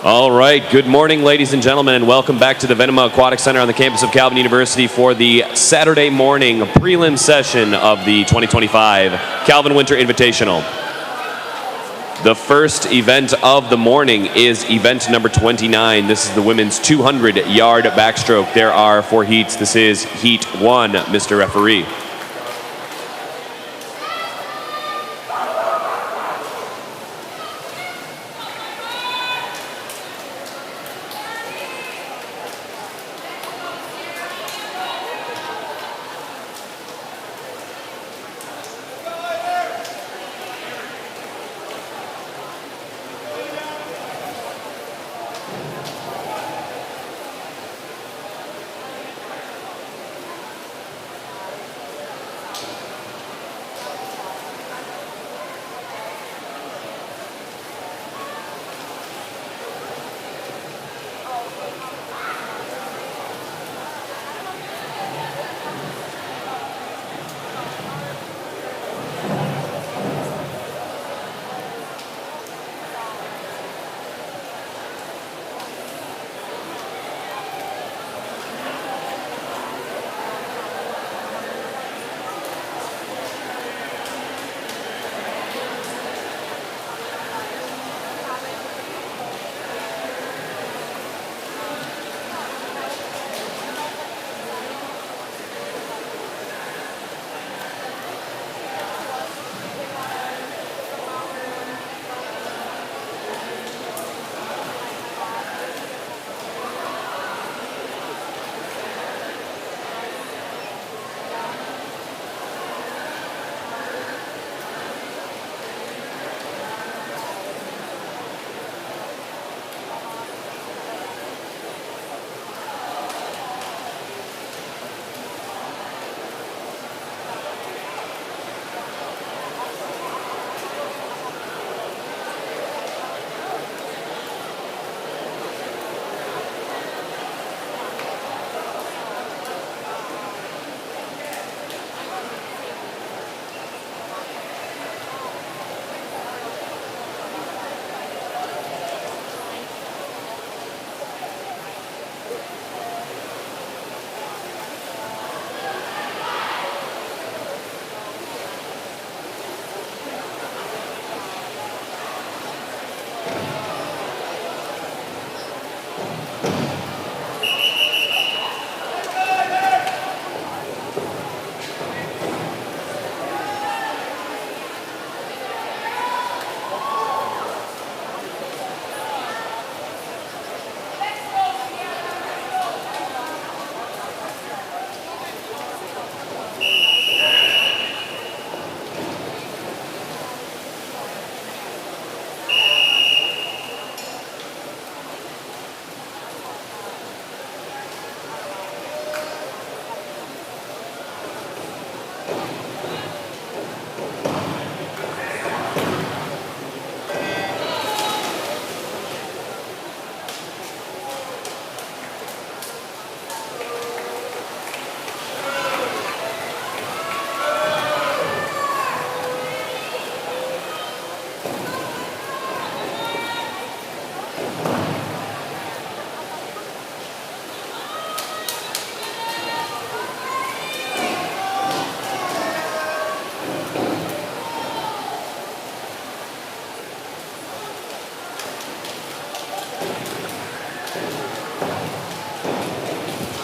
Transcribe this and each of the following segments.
All right, good morning, ladies and gentlemen, and welcome back to the Venema Aquatic Center on the campus of Calvin University for the Saturday morning prelim session of the 2025 Calvin Winter Invitational. The first event of the morning is event number 29. This is the women's 200-yard backstroke. There are 4 heats. This is heat 1, Mr. Referee.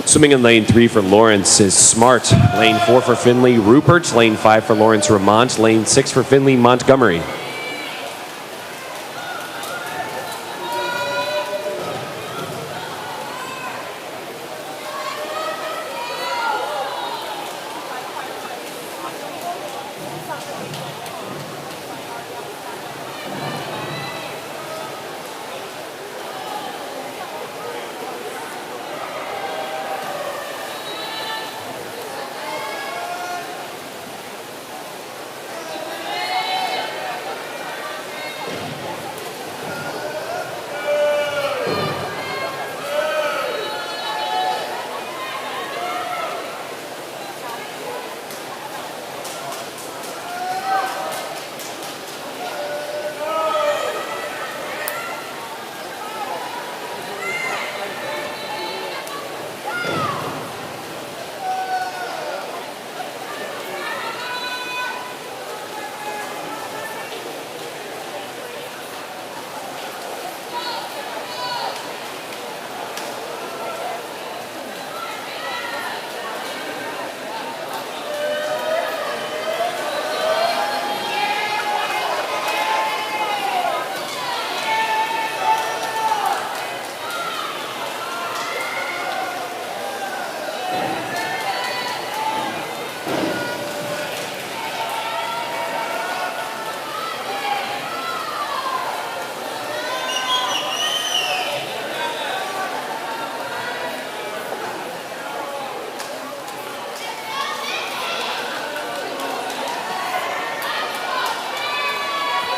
Swimming in lane 3 for Lawrence is Smart. Lane 4 for Finley, Rupert. Lane 5 for Lawrence, Ramont. Lane 6 for Finley, Montgomery.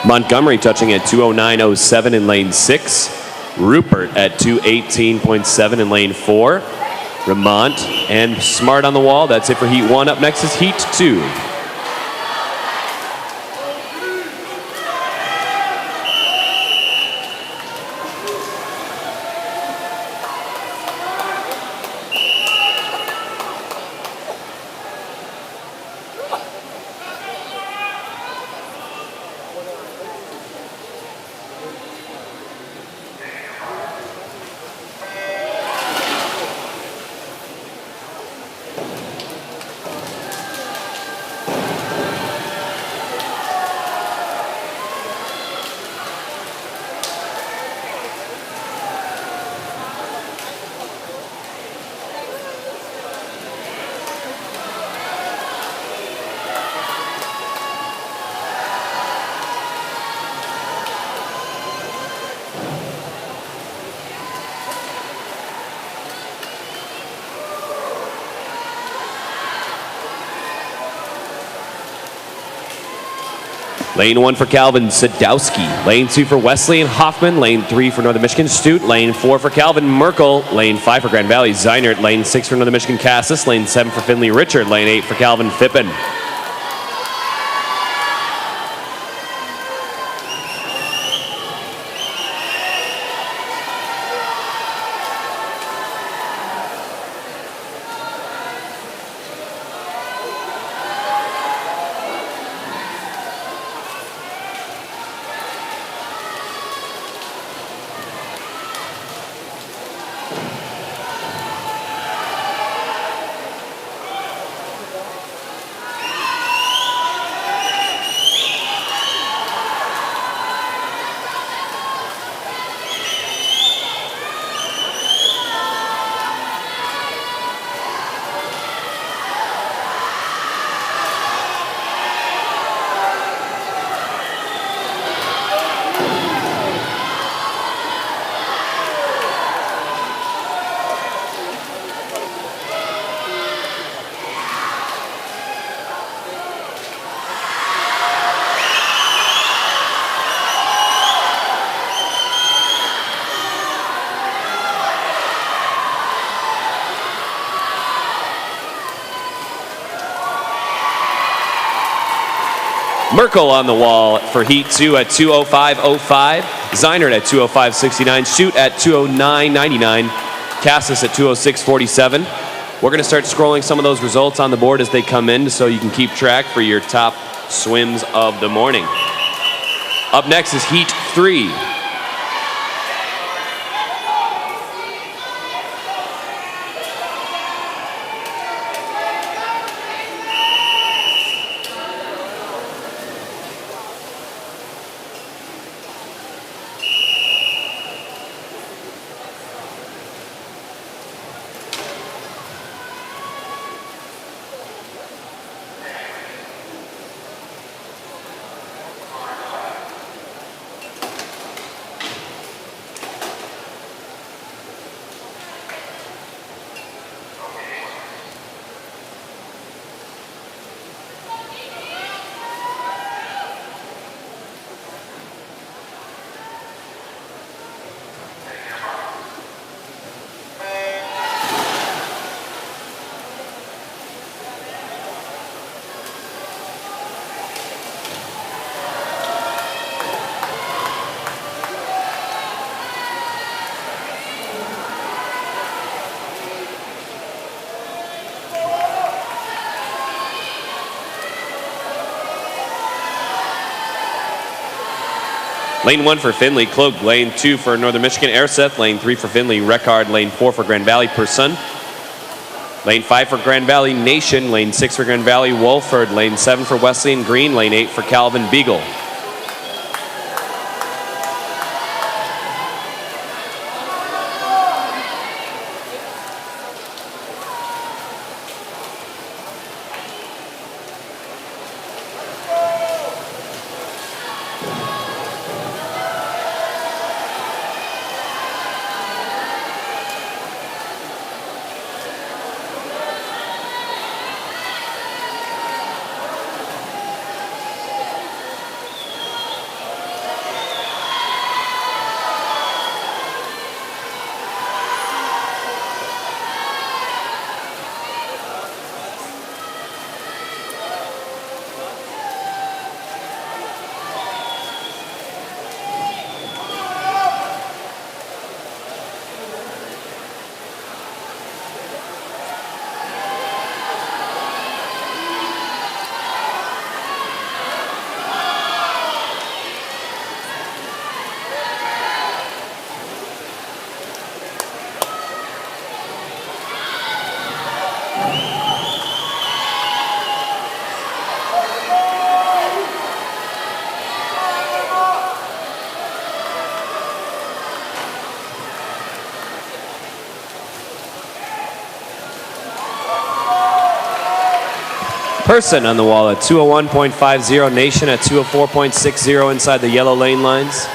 Montgomery touching at 209.07 in lane 6. Rupert at 218.7 in lane 4. Remont and Smart on the wall. That's it for Heat 1. Up next is Heat 2. Lane 1 for Calvin Sadowski. Lane 2 for Wesley and Hoffman. Lane 3 for Northern Michigan Stute. Lane 4 for Calvin Merkel. Lane 5 for Grand Valley Zeinert. Lane 6 for Northern Michigan Cassis. Lane 7 for Finley Richard. Lane 8 for Calvin Fippen. Merkel on the wall for Heat 2 at 205.05. Zeinert at 205.69. Stute at 209.99. Cassis at 206.47. We're going to start scrolling some of those results on the board as they come in so you can keep track for your top swims of the morning. Up next is Heat 3. Lane 1 for Finley, Klug. Lane 2 for Northern Michigan, Airseth. Lane 3 for Finley, Reckard. Lane 4 for Grand Valley, Person. Lane 5 for Grand Valley, Nation. Lane 6 for Grand Valley, Wolford. Lane 7 for Wesley and Green. Lane 8 for Calvin Beagle. Person on the wall at 201.50. Nation at 204.60 inside the yellow lane lines.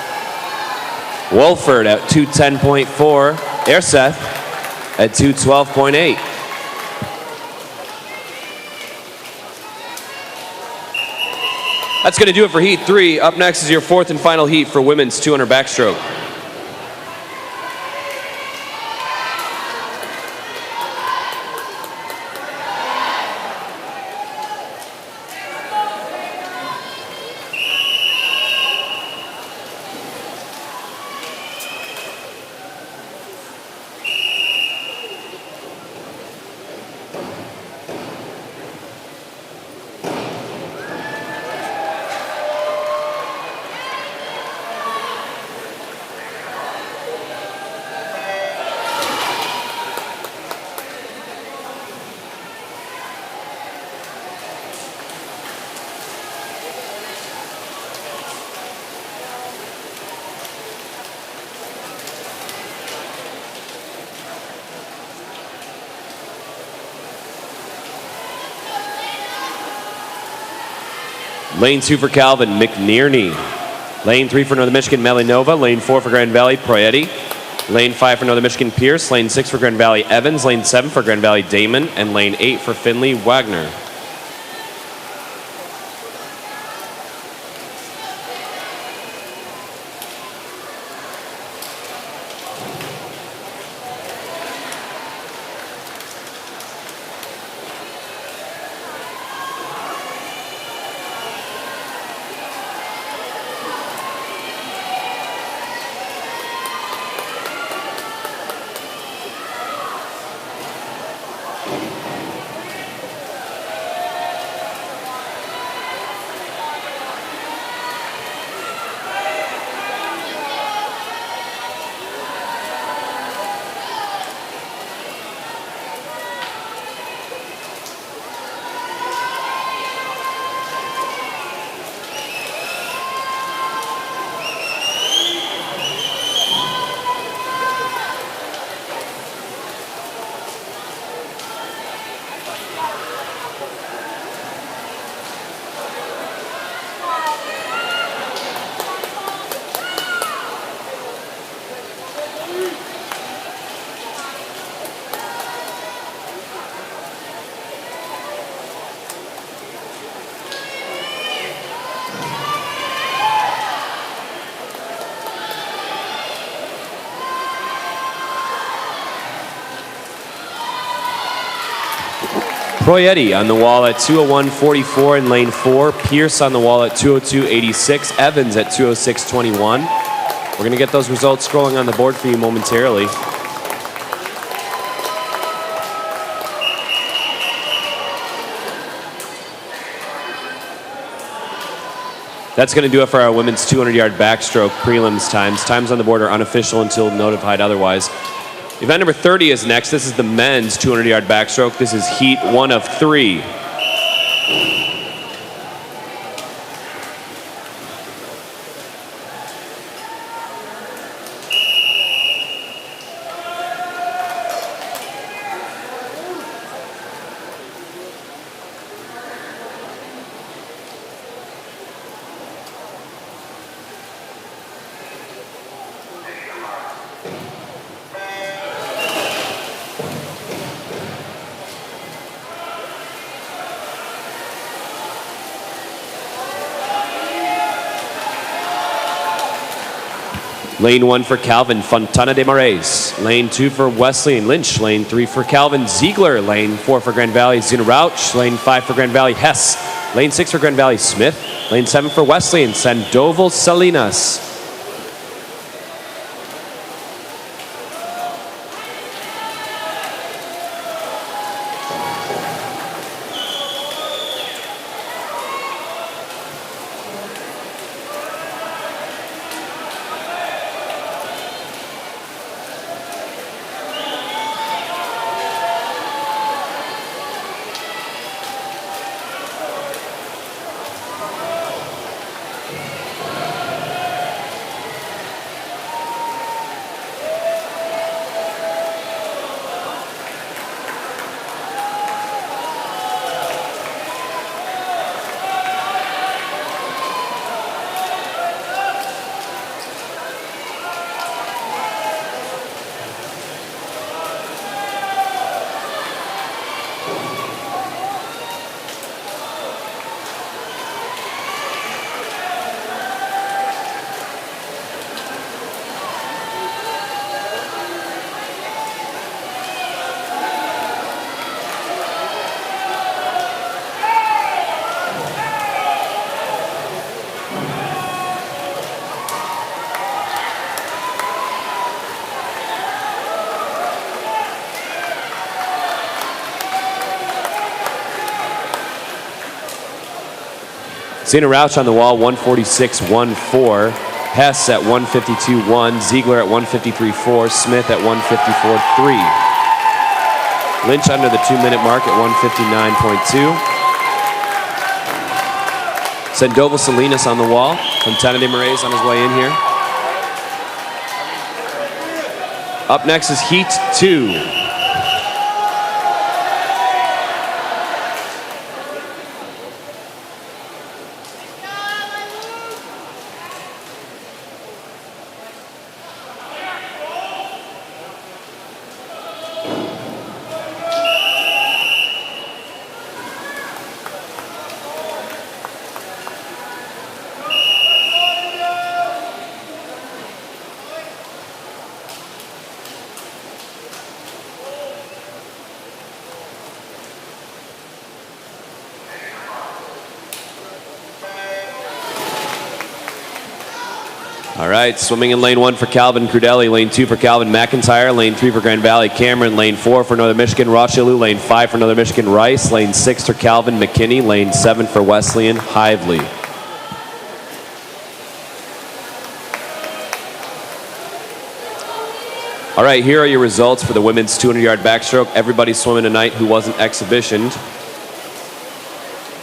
Wolford at 210.4. Airseth at 212.8. That's going to do it for Heat 3. Up next is your fourth and final heat for women's 200 backstroke. Lane 2 for Calvin, McNearney. Lane 3 for Northern Michigan, Melanova. Lane 4 for Grand Valley, Proietti. Lane 5 for Northern Michigan, Pierce. Lane 6 for Grand Valley, Evans. Lane 7 for Grand Valley, Damon. And Lane 8 for Finley, Wagner. Proietti on the wall at 201.44 in lane 4. Pierce on the wall at 202.86. Evans at 206.21. We're going to get those results scrolling on the board for you momentarily. That's going to do it for our women's 200-yard backstroke prelims times. Times on the board are unofficial until notified otherwise. Event number 30 is next. This is the men's 200-yard backstroke. This is heat 1 of 3. Lane 1 for Calvin, Fontana de Marais. Lane 2 for Wesleyan, Lynch. Lane 3 for Calvin, Ziegler. Lane 4 for Grand Valley, Zuna Rauch. Lane 5 for Grand Valley, Hess. Lane 6 for Grand Valley, Smith. Lane 7 for Wesleyan, Sandoval Salinas. Cena Rauch on the wall, 146.14. Hess at 152.1. Ziegler at 153.4. Smith at 154.3. Lynch under the 2-minute mark at 159.2. Sandoval Salinas on the wall from Tana de Moraes on his way in here. Up next is Heat 2. All right, swimming in lane 1 for Calvin Crudelli, lane 2 for Calvin McIntyre, lane 3 for Grand Valley Cameron, lane 4 for Northern Michigan Rochelu, lane 5 for Northern Michigan Rice, lane 6 for Calvin McKinney, lane 7 for Wesleyan Hively. All right, here are your results for the women's 200-yard backstroke. Everybody swimming tonight who wasn't exhibitioned.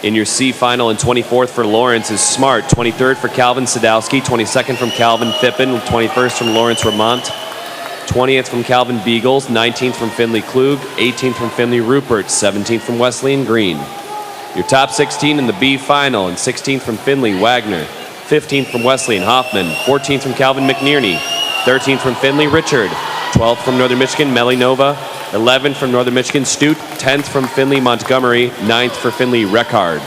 In your C final and 24th for Lawrence is Smart, 23rd for Calvin Sadowski, 22nd from Calvin Phippen, 21st from Lawrence Ramont, 20th from Calvin Beagles, 19th from Finley Klug, 18th from Finley Rupert, 17th from Wesleyan Green. Your top 16 in the B final and 16th from Finley Wagner, 15th from Wesleyan Hoffman, 14th from Calvin McNearney, 13th from Finley Richard, 12th from Northern Michigan Melly Nova, 11th from Northern Michigan Stute, 10th from Finley Montgomery, 9th for Finley Reckard.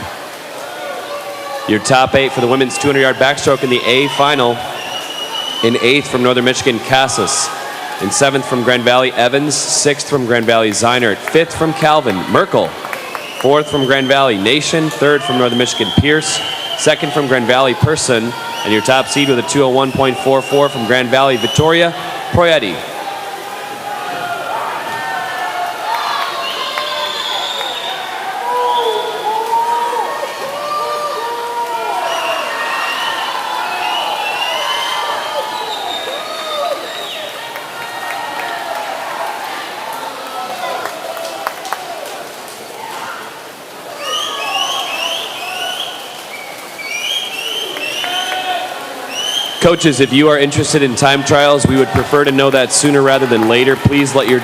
Your top 8 for the women's 200-yard backstroke in the A final. In 8th from Northern Michigan Cassis. In 7th from Grand Valley Evans, 6th from Grand Valley Zeinert, 5th from Calvin Merkel, 4th from Grand Valley Nation, 3rd from Northern Michigan Pierce, 2nd from Grand Valley Person, and your top seed with a 201.44 from Grand Valley Victoria Proietti. Coaches, if you are interested in time trials, we would prefer to know that sooner rather than later. Please let your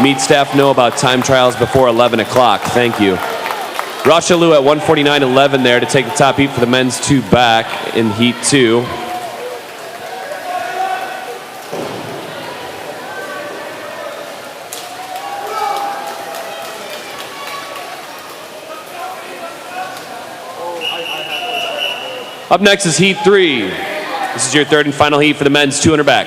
meet staff know about time trials before 11 o'clock. Thank you. Rochelu at 149.11 there to take the top heat for the men's 2 back in Heat 2. Up next is Heat 3. This is your 3rd and final heat for the men's 200 back.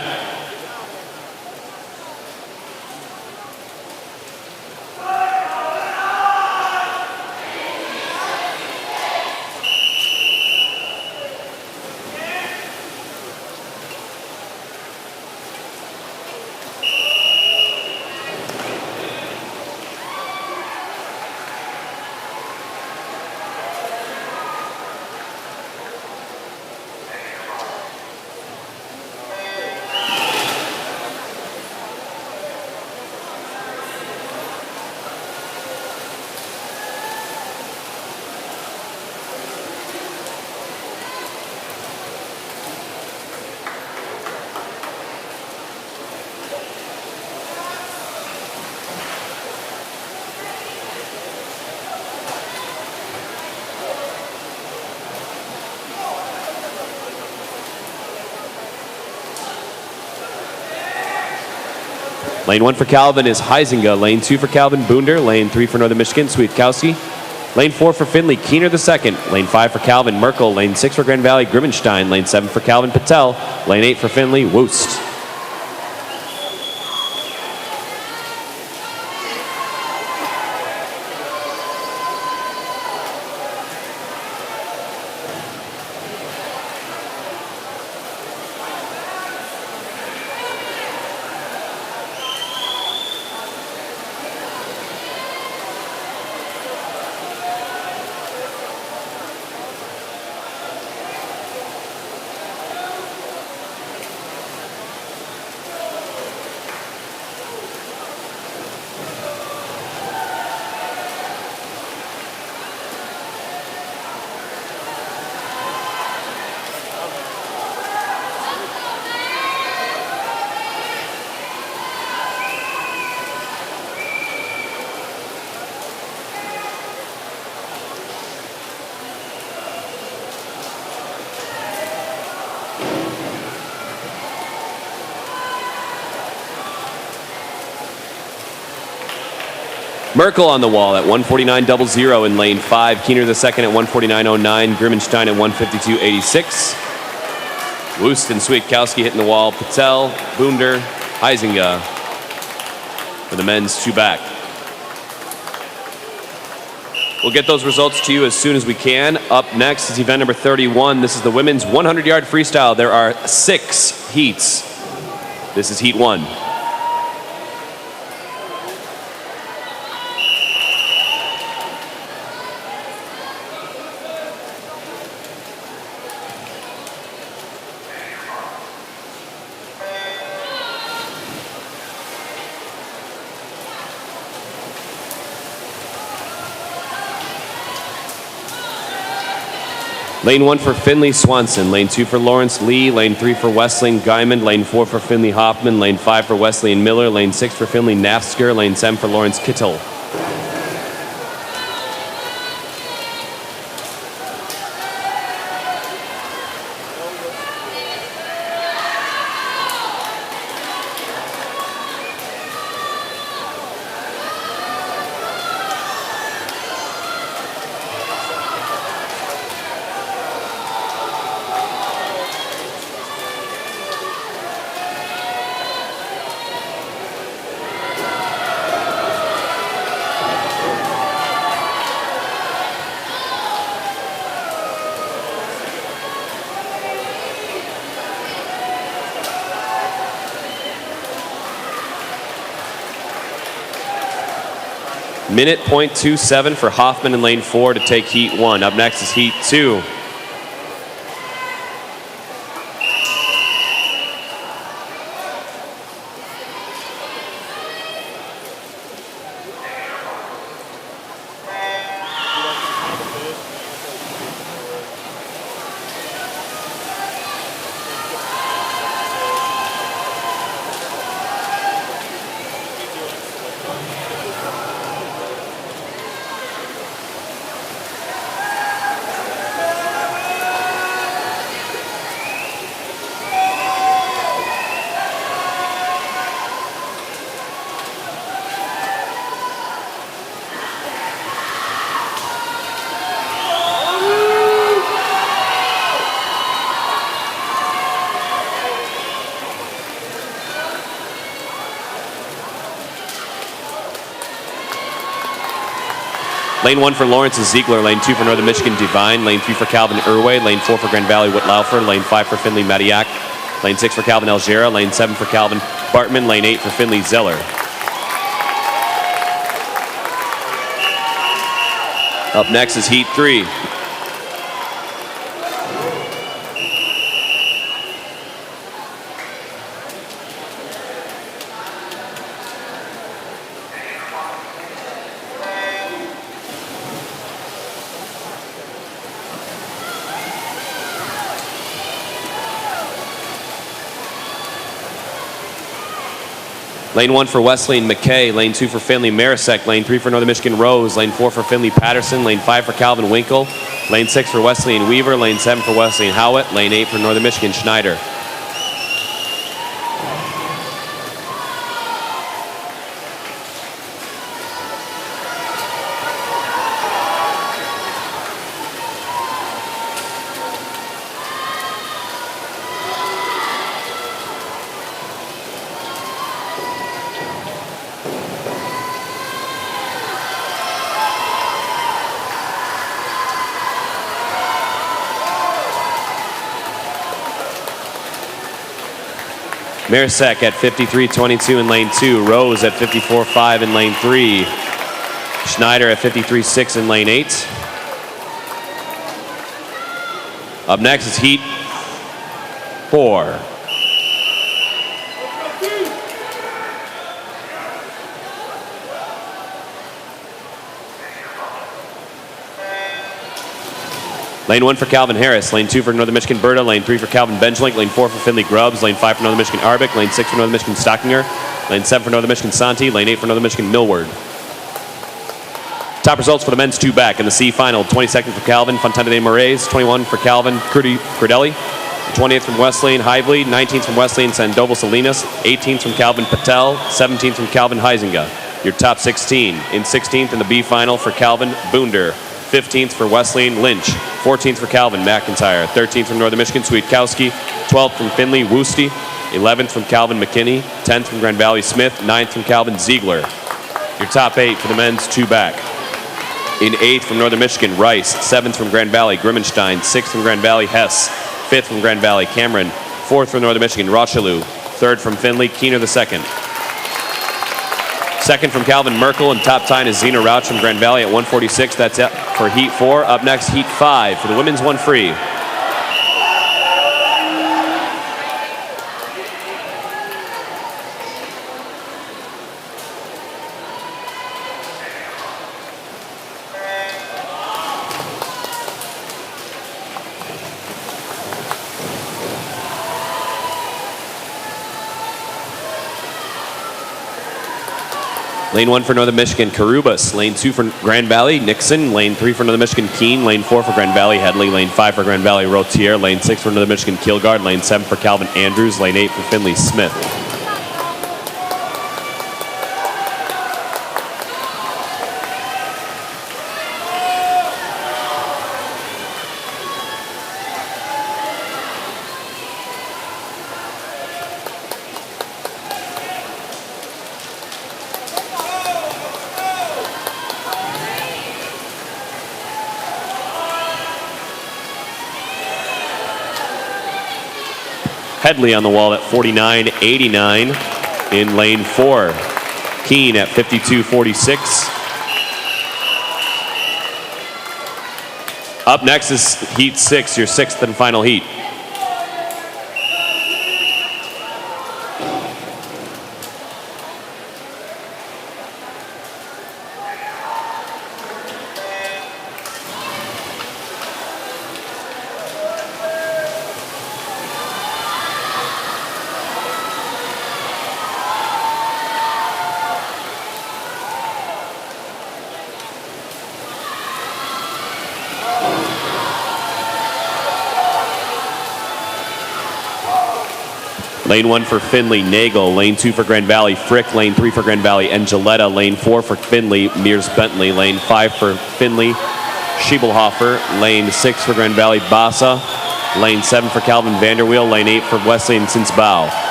Lane 1 for Calvin is Heisinga. Lane 2 for Calvin Boonder. Lane 3 for Northern Michigan, Sweetkowski. Lane 4 for Finley, Keener II. Lane 5 for Calvin Merkel. Lane 6 for Grand Valley, Grimmenstein. Lane 7 for Calvin Patel. Lane 8 for Finley, Woost. Merkel on the wall at 149.00 in lane 5. Keener the second at 149.09. Grimmenstein at 152.86. Wust and Swiatkowski hitting the wall. Patel, Bunder, Huizinga for the men's 2 back. We'll get those results to you as soon as we can. Up next is event number 31. This is the women's 100-yard freestyle. There are 6 heats. This is heat 1. Lane 1 for Finley Swanson. Lane 2 for Lawrence Lee. Lane 3 for Wesleyan Guyman. Lane 4 for Finley Hoffman. Lane 5 for Wesleyan Miller. Lane 6 for Finley Nafsker. Lane 7 for Lawrence Kittel. Minute .27 for Hoffman in lane 4 to take heat 1. Up next is heat 2. Lane 1 for Lawrence is Ziegler. Lane 2 for Northern Michigan Devine. Lane 3 for Calvin Irway. Lane 4 for Grand Valley Whitlaufer. Lane 5 for Finley Madiak. Lane 6 for Calvin Algera. Lane 7 for Calvin Bartman. Lane 8 for Finley Zeller. Up next is heat 3. Lane 1 for Wesleyan McKay. Lane 2 for Finley Marisek. Lane 3 for Northern Michigan Rose. Lane 4 for Finley Patterson. Lane 5 for Calvin Winkle. Lane 6 for Wesleyan Weaver. Lane 7 for Wesleyan Howitt. Lane 8 for Northern Michigan Schneider. Marisek at 53.22 in lane 2. Rose at 54.5 in lane 3. Schneider at 53.6 in lane 8. Up next is heat 4. Lane 1 for Calvin Harris. Lane 2 for Northern Michigan Berta. Lane 3 for Calvin Benjelink. Lane 4 for Finley Grubbs. Lane 5 for Northern Michigan Arbic. Lane 6 for Northern Michigan Stockinger. Lane 7 for Northern Michigan Santi. Lane 8 for Northern Michigan Millward. Top results for the men's 2 back in the C final. 22nd for Calvin Fontana de Moraes. 21 for Calvin Crudelli. 28th from Wesleyan Hively. 19th from Wesleyan Sandoval Salinas. 18th from Calvin Patel. 17th from Calvin Huizinga. your top 16. In 16th in the B final for Calvin, Boonder. 15th for Wesleyan, Lynch. 14th for Calvin, McIntyre. 13th from Northern Michigan, Sweetkowski. 12th from Findlay, Woosty. 11th from Calvin, McKinney. 10th from Grand Valley, Smith. 9th from Calvin, Ziegler. Your top 8 for the men's 2 back. In 8th from Northern Michigan, Rice. 7th from Grand Valley, Grimmenstein. 6th from Grand Valley, Hess. 5th from Grand Valley, Cameron. 4th from Northern Michigan, Rocheleau. 3rd from Findlay, Keener the second. 2nd from Calvin, Merkel, and top 10 is Zena Rauch from Grand Valley at 146. That's it for Heat 4. Up next, Heat 5 for the women's 1 free. Lane 1 for Northern Michigan, Carubas. Lane 2 for Grand Valley, Nixon. Lane 3 for Northern Michigan, Keene. Lane 4 for Grand Valley, Headley. Lane 5 for Grand Valley, Rotier. Lane 6 for Northern Michigan, Kilgard. Lane 7 for Calvin Andrews. Lane 8 for Findlay, Smith. Headley on the wall at 49.89 in lane 4. Keene at 52.46. Up next is Heat 6, your 6th and final heat. Lane 1 for Findlay, Nagel. Lane 2 for Grand Valley, Frick. Lane 3 for Grand Valley, Angeletta. Lane 4 for Findlay, Mears Bentley. Lane 5 for Findlay, Schiebelhofer. Lane 6 for Grand Valley, Bassa. Lane 7 for Calvin Vanderweel. Lane 8 for Wesleyan Sinsbao.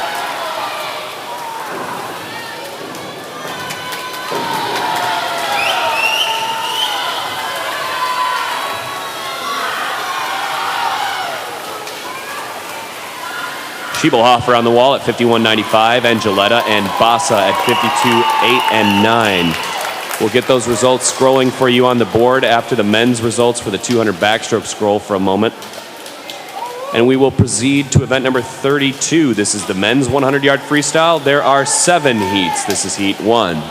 Schiebelhofer on the wall at 51.95, Angeletta and Bassa at 52.8 and 9. We'll get those results scrolling for you on the board after the men's results for the 200 backstroke scroll for a moment. And we will proceed to event number 32. This is the men's 100-yard freestyle. There are 7 heats. This is heat 1.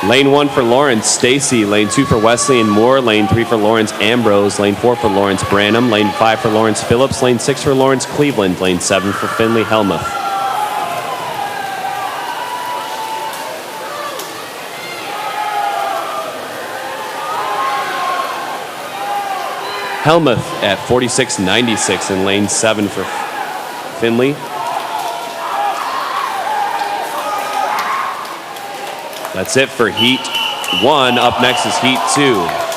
Lane 1 for Lawrence, Stacy. Lane 2 for Wesleyan, Moore. Lane 3 for Lawrence, Ambrose. Lane 4 for Lawrence, Branham. Lane 5 for Lawrence, Phillips. Lane 6 for Lawrence, Cleveland. Lane 7 for Findlay, Helmuth. Helmuth at 46.96 in lane 7 for Findlay. That's it for heat 1. Up next is heat 2.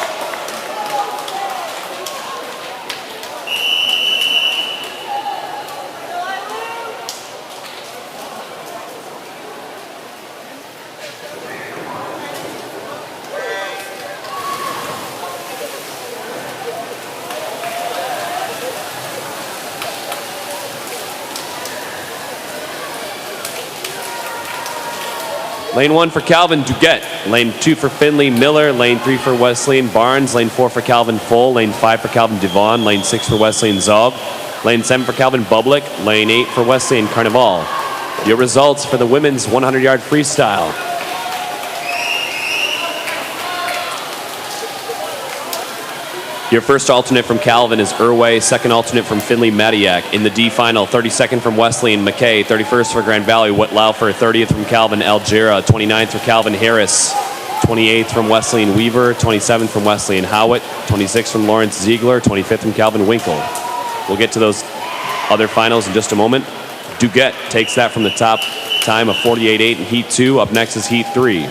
Lane 1 for Calvin Duguette. Lane 2 for Finley Miller. Lane 3 for Wesleyan Barnes. Lane 4 for Calvin Full. Lane 5 for Calvin Devon. Lane 6 for Wesleyan Zog. Lane 7 for Calvin Bublik. Lane 8 for Wesleyan Carnival. Your results for the women's 100-yard freestyle. Your first alternate from Calvin is Irway. Second alternate from Finley Madiak. In the D final, 32nd from Wesleyan McKay. 31st for Grand Valley Whitlaufer. 30th from Calvin Algera. 29th for Calvin Harris. 28th from Wesleyan Weaver. 27th from Wesleyan Howitt. 26th from Lawrence Ziegler. 25th from Calvin Winkle. We'll get to those other finals in just a moment. Duguette takes that from the top time of 48.8 in Heat 2. Up next is Heat 3.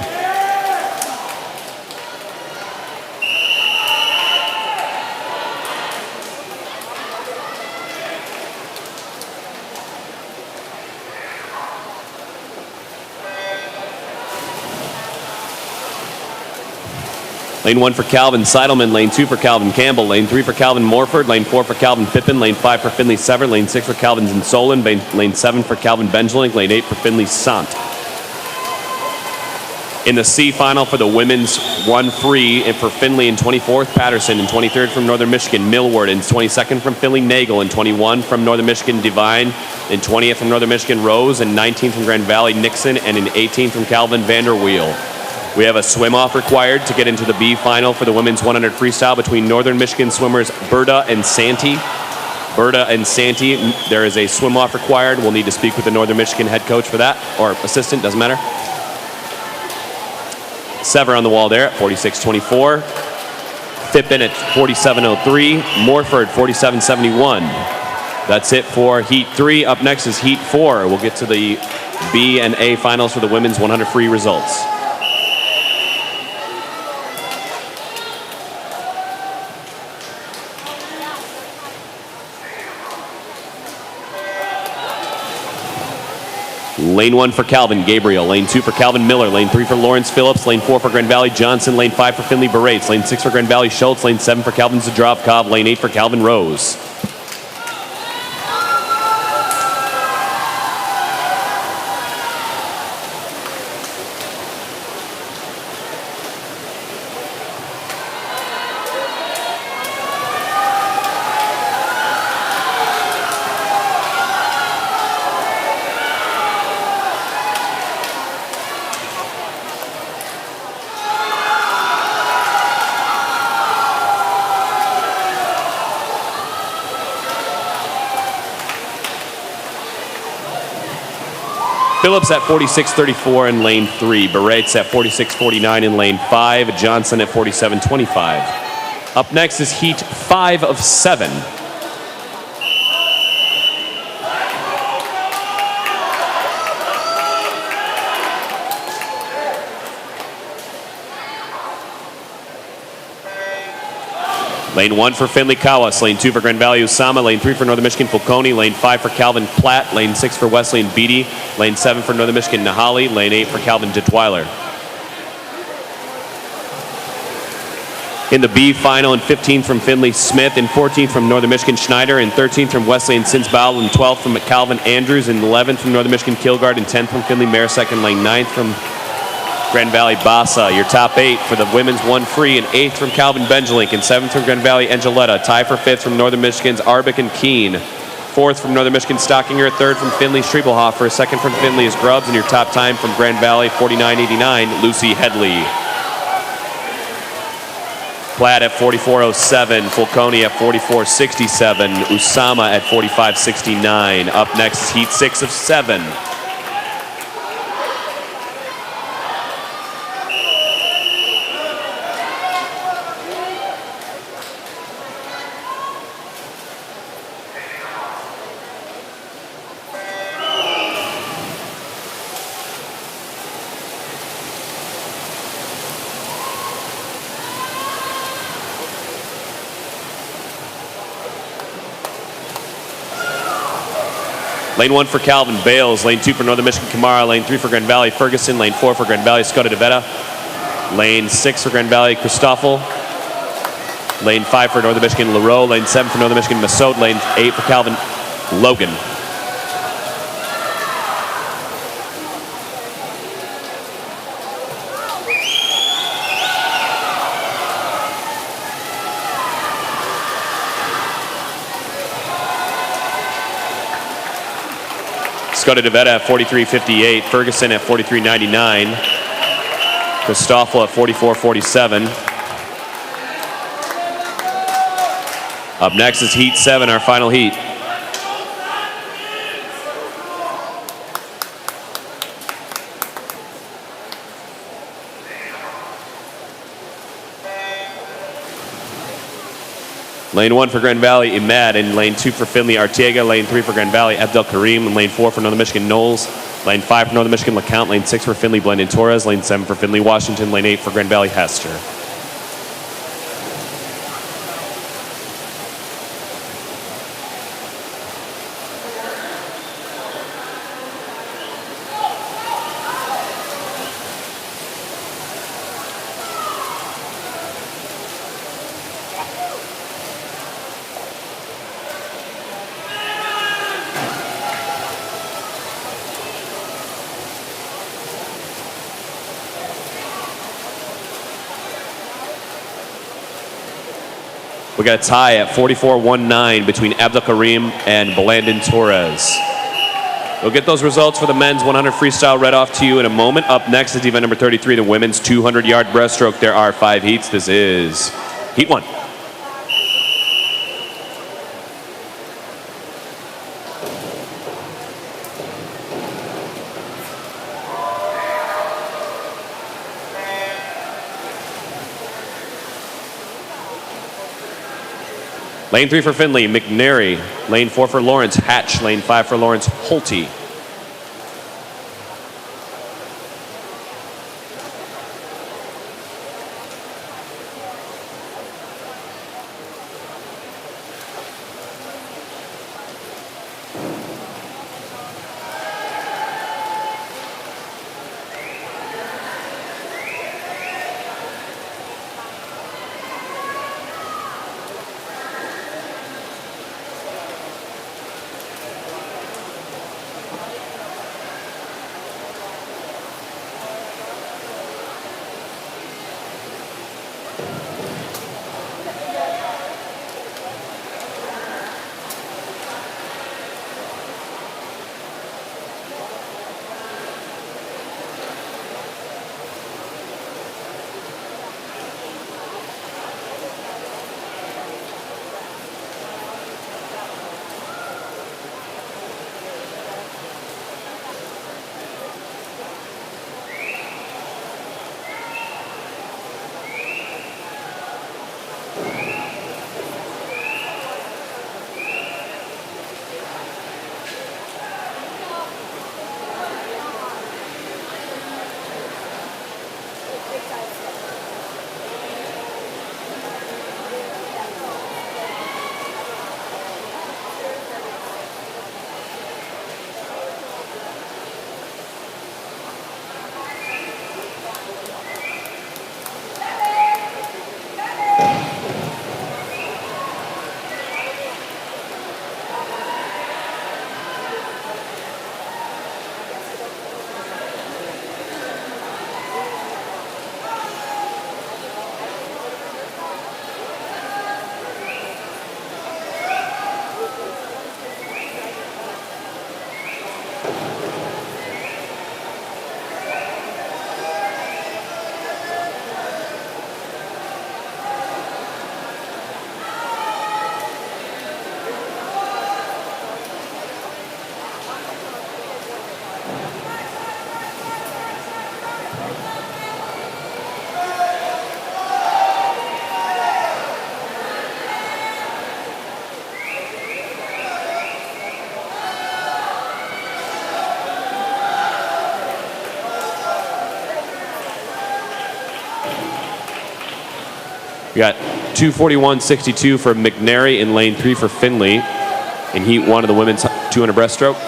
Lane 1 for Calvin Seidelman. Lane 2 for Calvin Campbell. Lane 3 for Calvin Morford. Lane 4 for Calvin Pippin. Lane 5 for Finley Sever. Lane 6 for Calvin Zinsolin. Lane 7 for Calvin Benjelink. Lane 8 for Finley Sant. In the C final for the women's 1 free, and for Finley in 24th, Patterson. In 23rd from Northern Michigan, Millward. In 22nd from Finley, Nagel. In 21 from Northern Michigan, Devine. In 20th from Northern Michigan, Rose. In 19th from Grand Valley, Nixon. And in 18th from Calvin Vanderweel. We have a swim-off required to get into the B final for the women's 100 freestyle between Northern Michigan swimmers Berta and Santee. Berta and Santee, there is a swim-off required. We'll need to speak with the Northern Michigan head coach for that, or assistant, doesn't matter. Sever on the wall there at 46.24. Pippin at 47.03. Morford 47.71. That's it for Heat 3. Up next is Heat 4. We'll get to the B and A finals for the women's 100 free results. Lane 1 for Calvin Gabriel. Lane 2 for Calvin Miller. Lane 3 for Lawrence Phillips. Lane 4 for Grand Valley Johnson. Lane 5 for Finley Barates. Lane 6 for Grand Valley Schultz. Lane 7 for Calvin Zadrovkov. Lane 8 for Calvin Rose. Phillips at 46.34 in lane 3. Barates at 46.49 in lane 5. Johnson at 47.25. Up next is Heat 5 of 7. Lane 1 for Finley Kawas. Lane 2 for Grand Valley Usama. Lane 3 for Northern Michigan Fulconi. Lane 5 for Calvin Platt. Lane 6 for Wesleyan Beatty. Lane 7 for Northern Michigan Nahali. Lane 8 for Calvin Detweiler. In the B final, and 15th from Finley Smith, and 14th from Northern Michigan Schneider, and 13th from Wesleyan Sinsbowel, and 12th from Calvin Andrews, and 11th from Northern Michigan Kilgard, and 10th from Finley Marisek, and lane 9th from Grand Valley Bassa. Your top 8 for the women's 1 free, and 8th from Calvin Benjelink, and 7th from Grand Valley Angeletta. Tie for 5th from Northern Michigan's Arbic and Keene. 4th from Northern Michigan Stockinger. 3rd from Finley Strebelhofer. 2nd from Finley is Grubbs, and your top time from Grand Valley 49.89, Lucy Headley. Platt at 44.07, Fulconi at 44.67, Usama at 45.69. Up next is Heat 6 of 7. Lane 1 for Calvin Bales. Lane 2 for Northern Michigan Kamara. Lane 3 for Grand Valley Ferguson. Lane 4 for Grand Valley Scott DeVetta. Lane 6 for Grand Valley Christoffel. Lane 5 for Northern Michigan Leroux. Lane 7 for Northern Michigan Massoud. Lane 8 for Calvin Logan. go to Devetta at 43.58, Ferguson at 43.99, Christoffel at 44.47. Up next is Heat 7, our final heat. Lane 1 for Grand Valley, Imad. In lane 2 for Findlay, Arteaga. Lane 3 for Grand Valley, Abdel Karim. In lane 4 for Northern Michigan, Knowles. Lane 5 for Northern Michigan, LeCount. Lane 6 for Findlay, Blendon Torres. Lane 7 for Findlay, Washington. Lane 8 for Grand Valley, Hester. We got a tie at 44.19 between Abdel Karim and Blandon Torres. We'll get those results for the men's 100 freestyle read off to you in a moment. Up next is event number 33, the women's 200-yard breaststroke. There are 5 heats. This is Heat 1. Lane 3 for Findlay, McNary. Lane 4 for Lawrence, Hatch. Lane 5 for Lawrence, Holte. We got 241.62 for McNary in lane 3 for Findlay in heat 1 of the women's 200 breaststroke.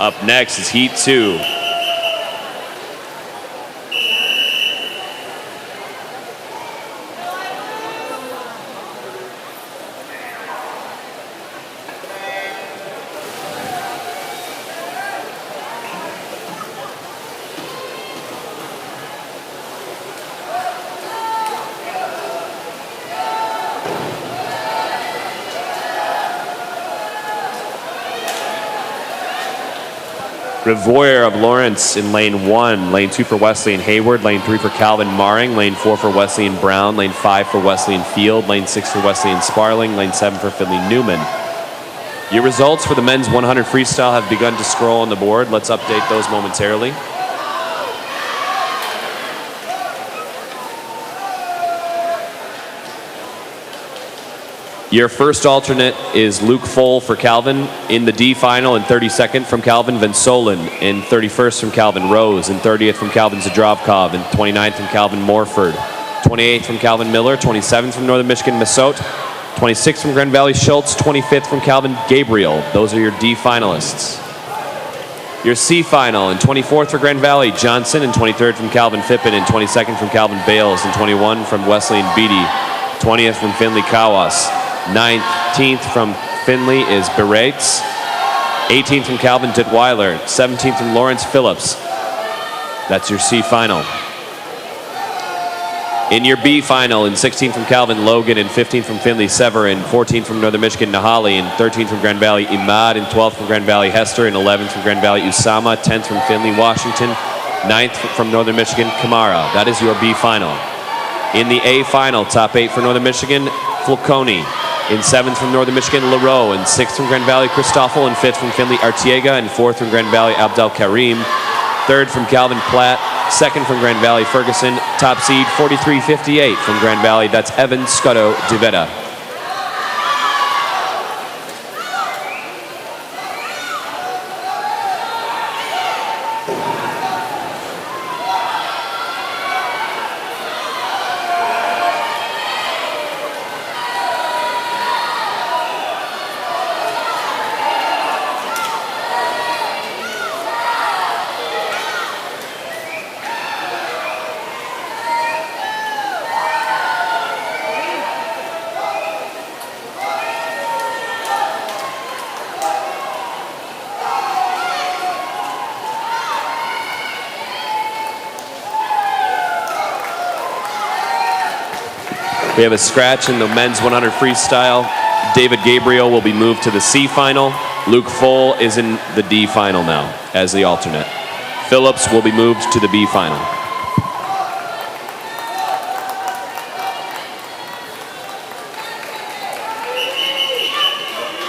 Up next is heat 2. Revoyer of Lawrence in lane 1. Lane 2 for Wesley and Hayward. Lane 3 for Calvin Maring. Lane 4 for Wesley and Brown. Lane 5 for Wesley and Field. Lane 6 for Wesley and Sparling. Lane 7 for Finley Newman. Your results for the men's 100 freestyle have begun to scroll on the board. Let's update those momentarily. Your first alternate is Luke Foll for Calvin in the D final, and 32nd from Calvin Vensolin, and 31st from Calvin Rose, and 30th from Calvin Zadrovkov, and 29th from Calvin Morford, 28th from Calvin Miller, 27th from Northern Michigan Massote, 26th from Grand Valley Schultz, 25th from Calvin Gabriel. Those are your D finalists. Your C final, and 24th for Grand Valley Johnson, and 23rd from Calvin Fippen, and 22nd from Calvin Bales, and 21 from Wesley and Beatty, 20th from Finley Kawas. 19th from Finley is Berates. 18th from Calvin Dittweiler. 17th from Lawrence Phillips. That's your C final. In your B final, and 16th from Calvin Logan, and 15th from Finley Severin, 14th from Northern Michigan Nahali, and 13th from Grand Valley Imad, and 12th from Grand Valley Hester, and 11th from Grand Valley Usama, 10th from Finley Washington, 9th from Northern Michigan Kamara. That is your B final. In the A final, top 8 for Northern Michigan, Floconi. In 7th from Northern Michigan, Leroux. In 6th from Grand Valley, Christoffel. In 5th from Finley, Artiega. And 4th from Grand Valley, Abdel Karim. 3rd from Calvin Platt. 2nd from Grand Valley, Ferguson. Top seed, 43-58 from Grand Valley. That's Evan Scuddo Divetta. We have a scratch in the men's 100 freestyle. David Gabriel will be moved to the C final. Luke Foll is in the D final now as the alternate. Phillips will be moved to the B final.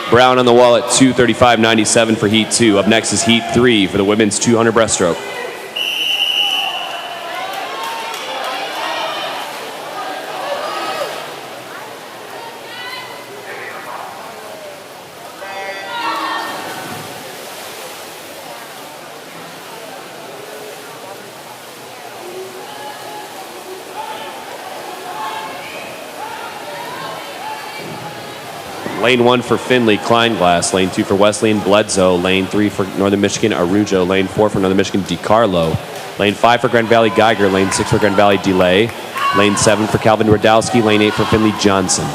Brown on the wall at 2:35.97 for Heat 2. Up next is Heat 3 for the women's 200 breaststroke. Lane 1 for Finley, Kleinglass. Lane 2 for Wesley and Bledsoe. Lane 3 for Northern Michigan, Arujo. Lane 4 for Northern Michigan, DiCarlo. Lane 5 for Grand Valley, Geiger. Lane 6 for Grand Valley, Delay. Lane 7 for Calvin Radowski. Lane 8 for Finley Johnson.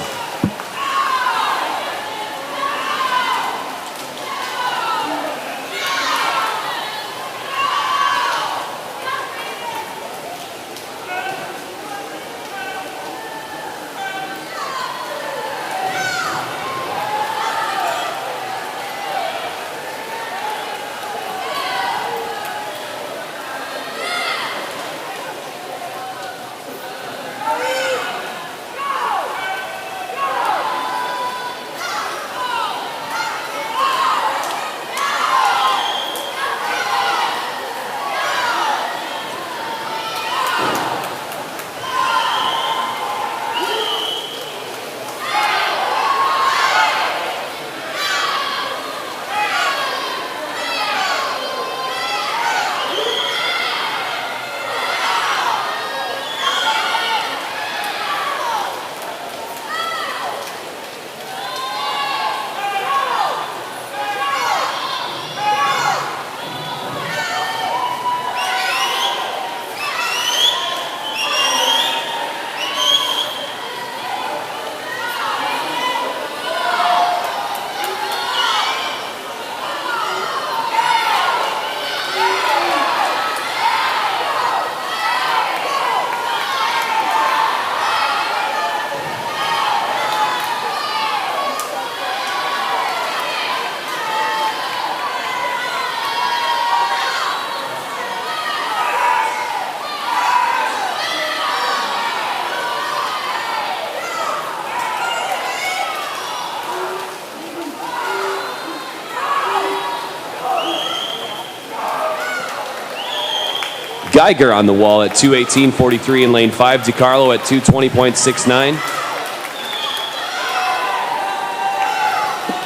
Geiger on the wall at 2:18.43 in lane 5. DiCarlo at 2:20.69.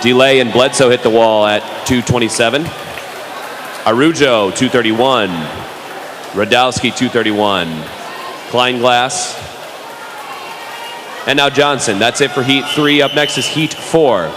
Delay and Bledsoe hit the wall at 2:27. Arujo 2:31. Radowski 2:31. Kleinglass. And now Johnson. That's it for Heat 3. Up next is Heat 4.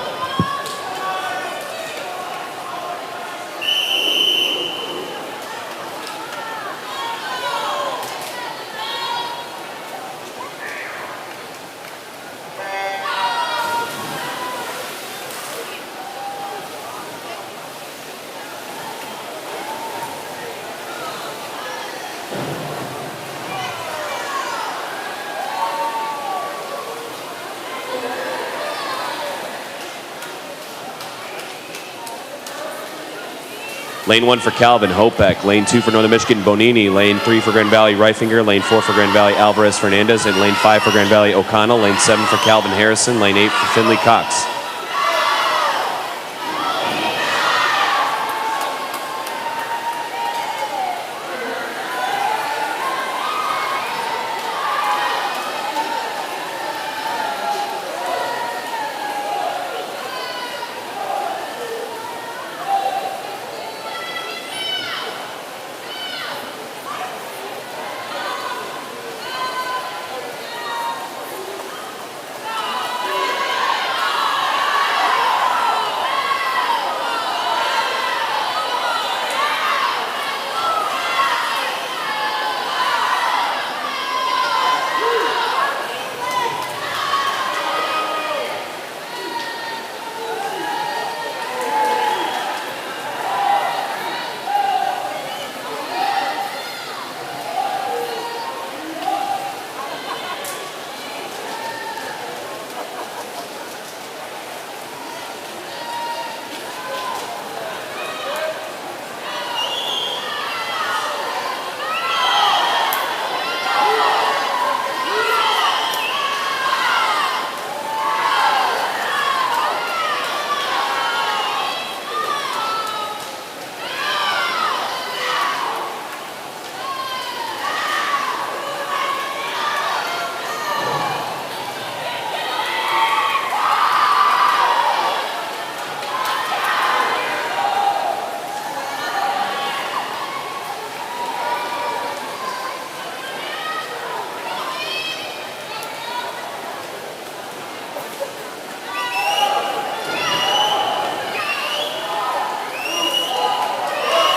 Lane 1 for Calvin, Hopek. Lane 2 for Northern Michigan, Bonini. Lane 3 for Grand Valley, Reifinger. Lane 4 for Grand Valley, Alvarez Fernandez. And lane 5 for Grand Valley, O'Connell. Lane 7 for Calvin Harrison. Lane 8 for Finley Cox.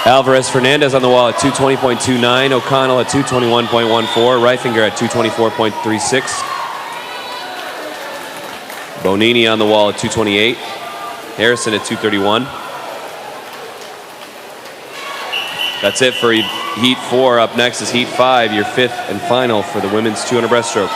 Alvarez Fernandez on the wall at 2:20.29. O'Connell at 2:21.14. Reifinger at 2:24.36. Bonini on the wall at 2:28. Harrison at 2:31. That's it for Heat 4. Up next is Heat 5, your fifth and final for the women's 200 breaststroke.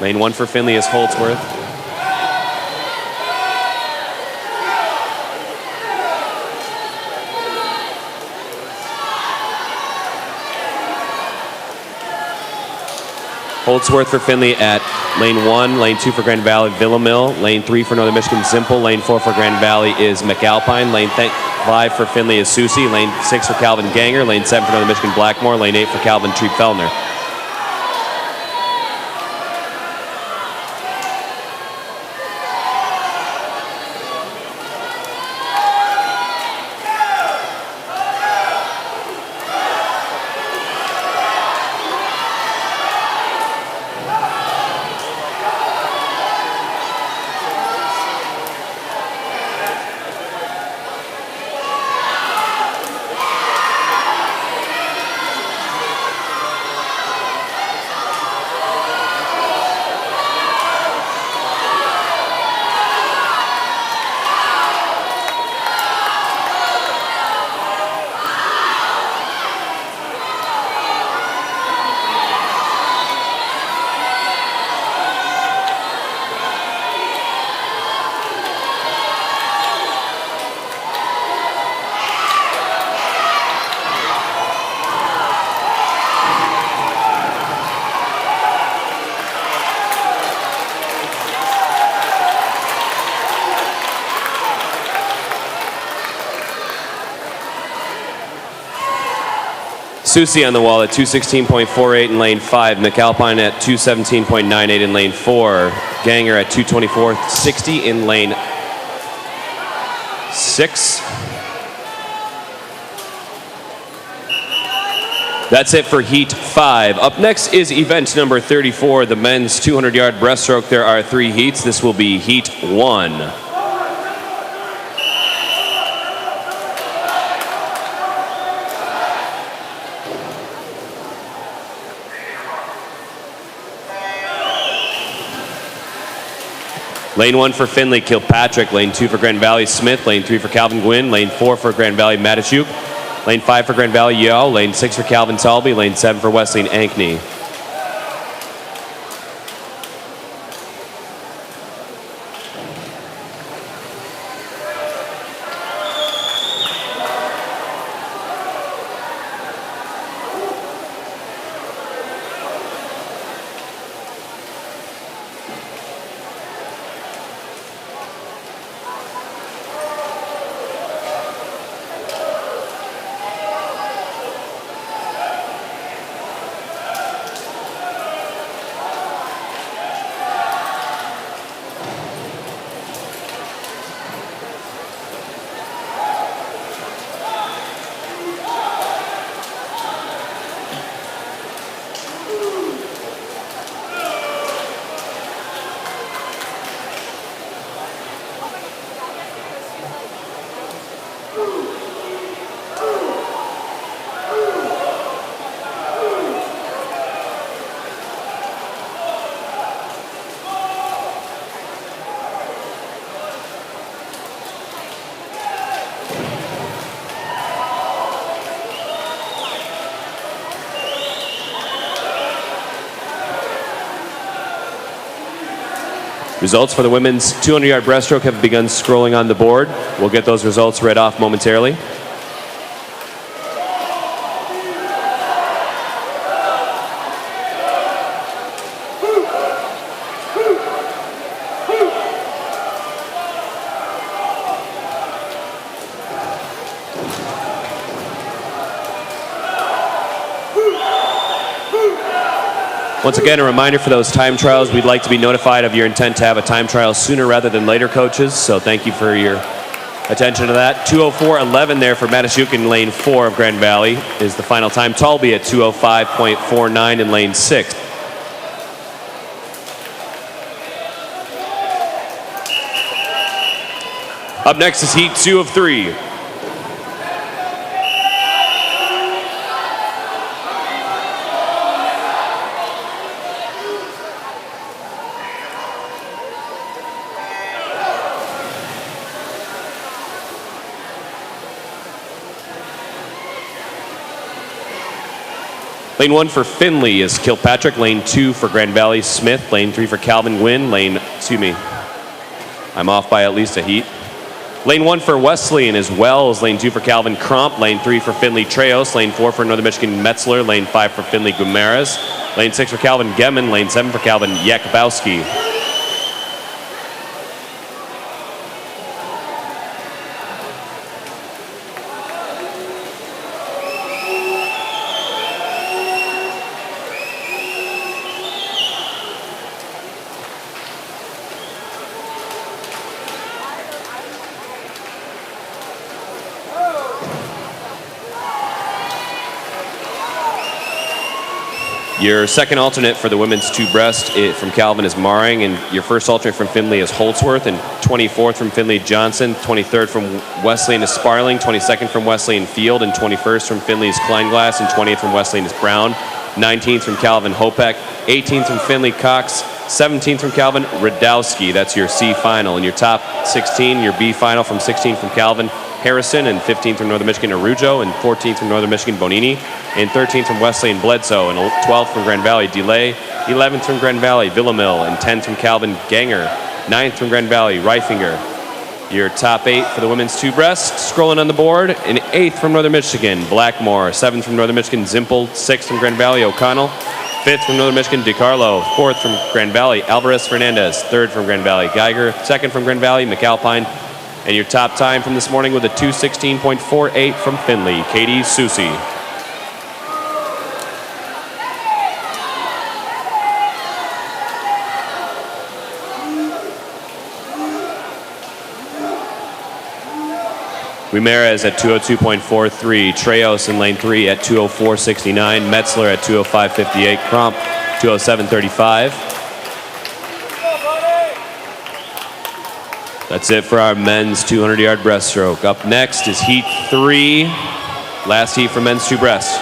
Lane 1 for Finley is Holdsworth. Holdsworth for Finley at lane 1. Lane 2 for Grand Valley, Villamil. Lane 3 for Northern Michigan, Simple. Lane 4 for Grand Valley is McAlpine. Lane 5 for Finley is Susie. Lane 6 for Calvin Ganger. Lane 7 for Northern Michigan, Blackmore. Lane 8 for Calvin Treep-Fellner. Susie on the wall at 216.48 in lane 5. McAlpine at 217.98 in lane 4. Ganger at 224.60 in lane 6. That's it for Heat 5. Up next is event number 34, the men's 200-yard breaststroke. There are 3 heats. This will be Heat 1. Lane 1 for Findlay, Kilpatrick. Lane 2 for Grand Valley, Smith. Lane 3 for Calvin Gwynn. Lane 4 for Grand Valley, Matashuk. Lane 5 for Grand Valley, Yao. Lane 6 for Calvin Talby. Lane 7 for Wesleyan, Ankney. Results for the women's 200-yard breaststroke have begun scrolling on the board. We'll get those results read off momentarily. Once again, a reminder for those time trials, we'd like to be notified of your intent to have a time trial sooner rather than later, coaches. So thank you for your attention to that. 2:04.11 there for Matashuk in lane 4 of Grand Valley is the final time. Talby at 2:05.49 in lane 6. Up next is Heat 2 of 3. Lane 1 for Findlay is Kilpatrick. Lane 2 for Grand Valley, Smith. Lane 3 for Calvin Gwynn. I'm off by at least a heat. Lane 1 for Wesleyan is Wells. Lane 2 for Calvin Crump. Lane 3 for Findlay, Treos. Lane 4 for Northern Michigan, Metzler. Lane 5 for Findlay, Gumaras. Lane 6 for Calvin Gemin. Lane 7 for Calvin Yakubowski. Your second alternate for the women's 2 breast from Calvin is Maring, and your first alternate from Findlay is Holtzworth, and 24th from Findlay, Johnson, 23rd from Wesleyan is Sparling, 22nd from Wesleyan, Field, and 21st from Findlay is Kleinglass, and 20th from Wesleyan is Brown, 19th from Calvin Hopek, 18th from Findlay Cox, 17th from Calvin Radowski. That's your C final. And your top 16, your B final from 16th from Calvin Harrison, and 15th from Northern Michigan Arujo, and 14th from Northern Michigan Bonini, and 13th from Wesleyan Bledsoe, and 12th from Grand Valley Delay, 11th from Grand Valley Villamil, and 10th from Calvin Ganger, 9th from Grand Valley Reifinger. Your top 8 for the women's 2 breast, scrolling on the board, and 8th from Northern Michigan Blackmore, 7th from Northern Michigan Zimpel, 6th from Grand Valley O'Connell, 5th from Northern Michigan DiCarlo, 4th from Grand Valley Alvarez Fernandez, 3rd from Grand Valley Geiger, 2nd from Grand Valley McAlpine, and your top time from this morning with a 2:16.48 from Findlay, Katie Susie. Ramirez at 202.43. Treos in lane 3 at 204.69. Metzler at 205.58. Crump, 207.35. That's it for our men's 200-yard breaststroke. Up next is heat 3. Last heat for men's 2 breasts.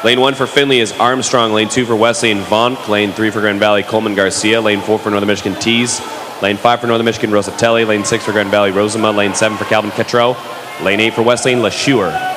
Lane 1 for Findlay is Armstrong. Lane 2 for Wesley and Vonk. Lane 3 for Grand Valley, Coleman Garcia. Lane 4 for Northern Michigan, Tees. Lane 5 for Northern Michigan, Rosatelli. Lane 6 for Grand Valley, Rosema. Lane 7 for Calvin Ketro. Lane 8 for Wesley and LeSure.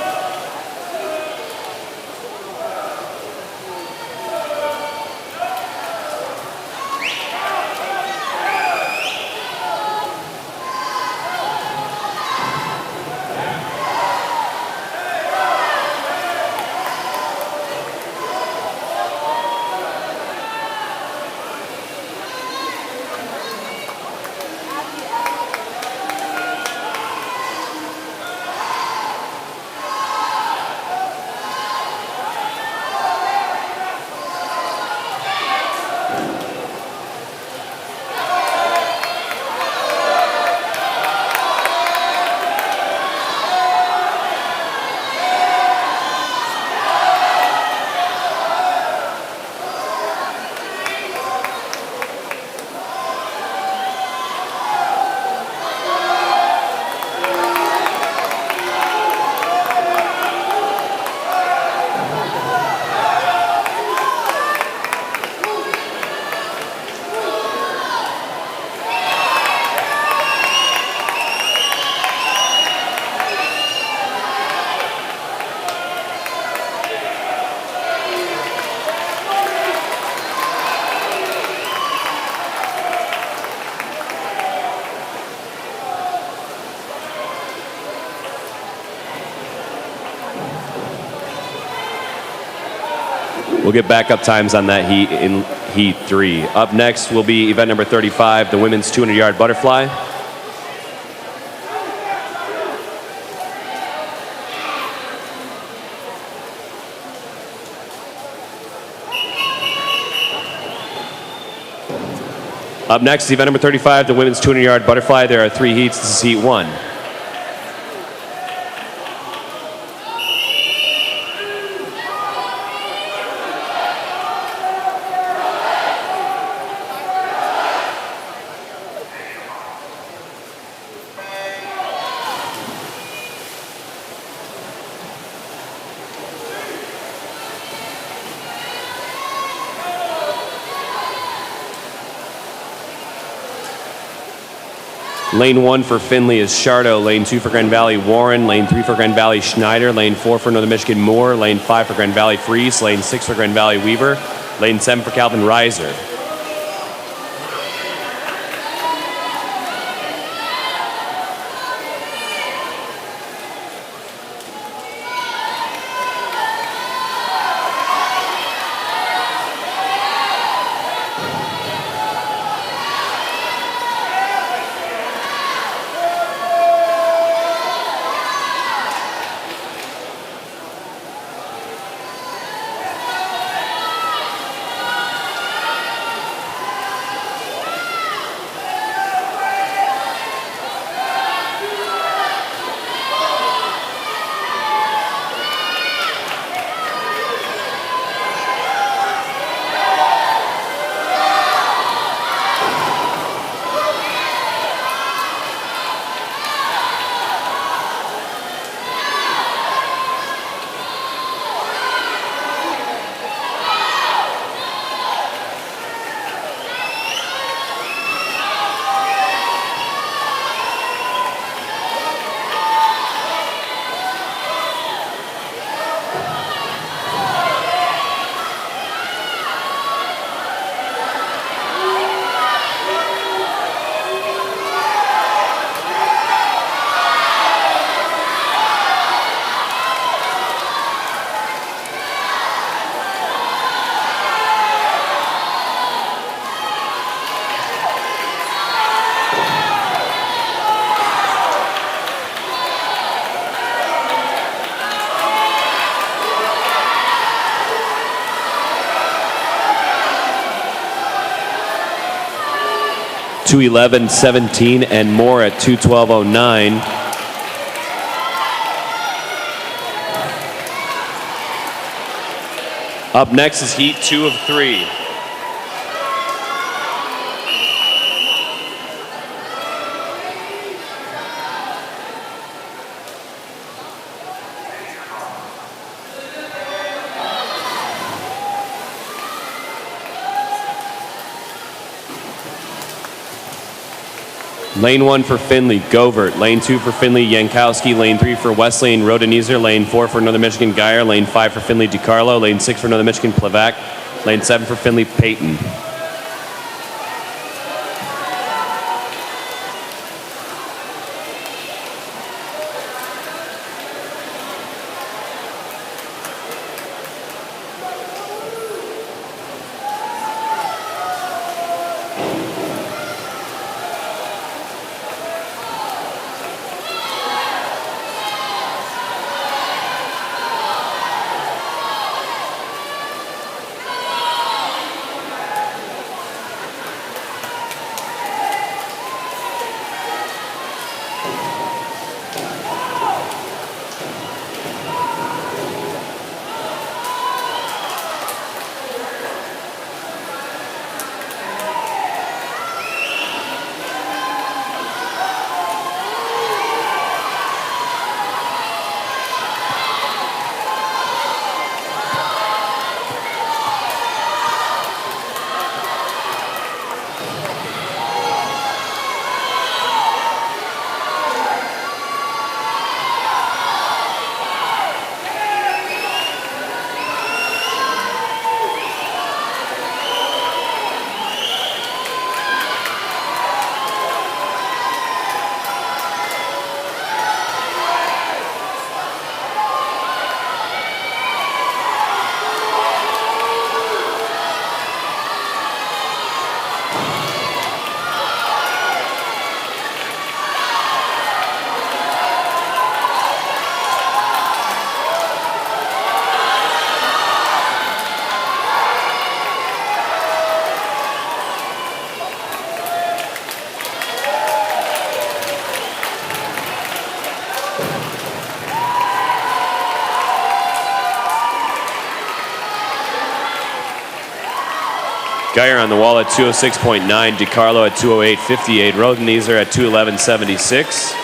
We'll get backup times on that heat in heat 3. Up next will be event number 35, the women's 200-yard butterfly. Up next, event number 35, the women's 200-yard butterfly. There are 3 heats. This is heat 1. Lane 1 for Findlay is Shardo. Lane 2 for Grand Valley, Warren. Lane 3 for Grand Valley, Schneider. Lane 4 for Northern Michigan, Moore. Lane 5 for Grand Valley, Fries. Lane 6 for Grand Valley, Weaver. Lane 7 for Calvin Reiser. 2:11:17 and more at 2:12:09. Up next is heat 2 of 3. Lane 1 for Findlay, Govert. Lane 2 for Findlay, Yankowski. Lane 3 for Wesleyan, Rodenieser. Lane 4 for Northern Michigan, Geyer. Lane 5 for Findlay, DiCarlo. Lane 6 for Northern Michigan, Plevak. Lane 7 for Findlay, Payton. Geyer on the wall at 206.9, DiCarlo at 208.58, Rodenieser at 211.76.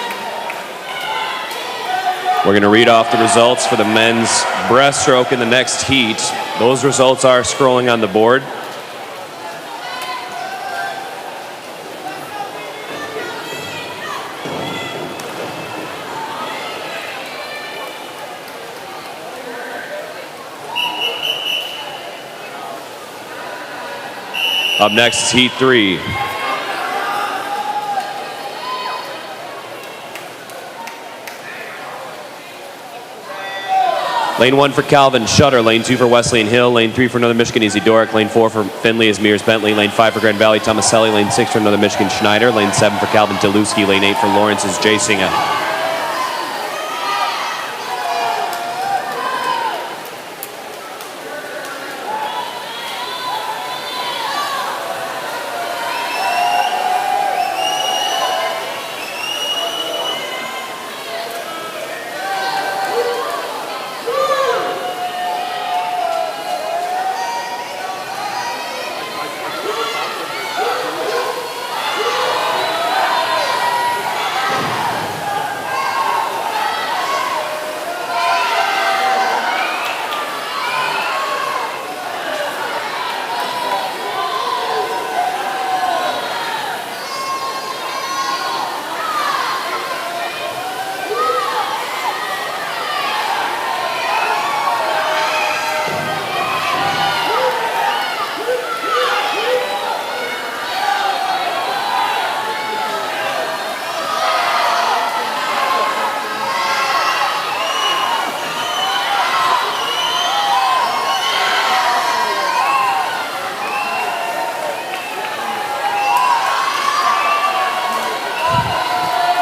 We're going to read off the results for the men's breaststroke in the next heat. Those results are scrolling on the board. Up next is heat 3. Lane 1 for Calvin Shutter. Lane 2 for Wesleyan Hill. Lane 3 for Northern Michigan, Easy Doric. Lane 4 for Findlay is Mears Bentley. Lane 5 for Grand Valley, Tomaselli. Lane 6 for Northern Michigan, Schneider. Lane 7 for Calvin Deluski. Lane 8 for Lawrence is Jasinga.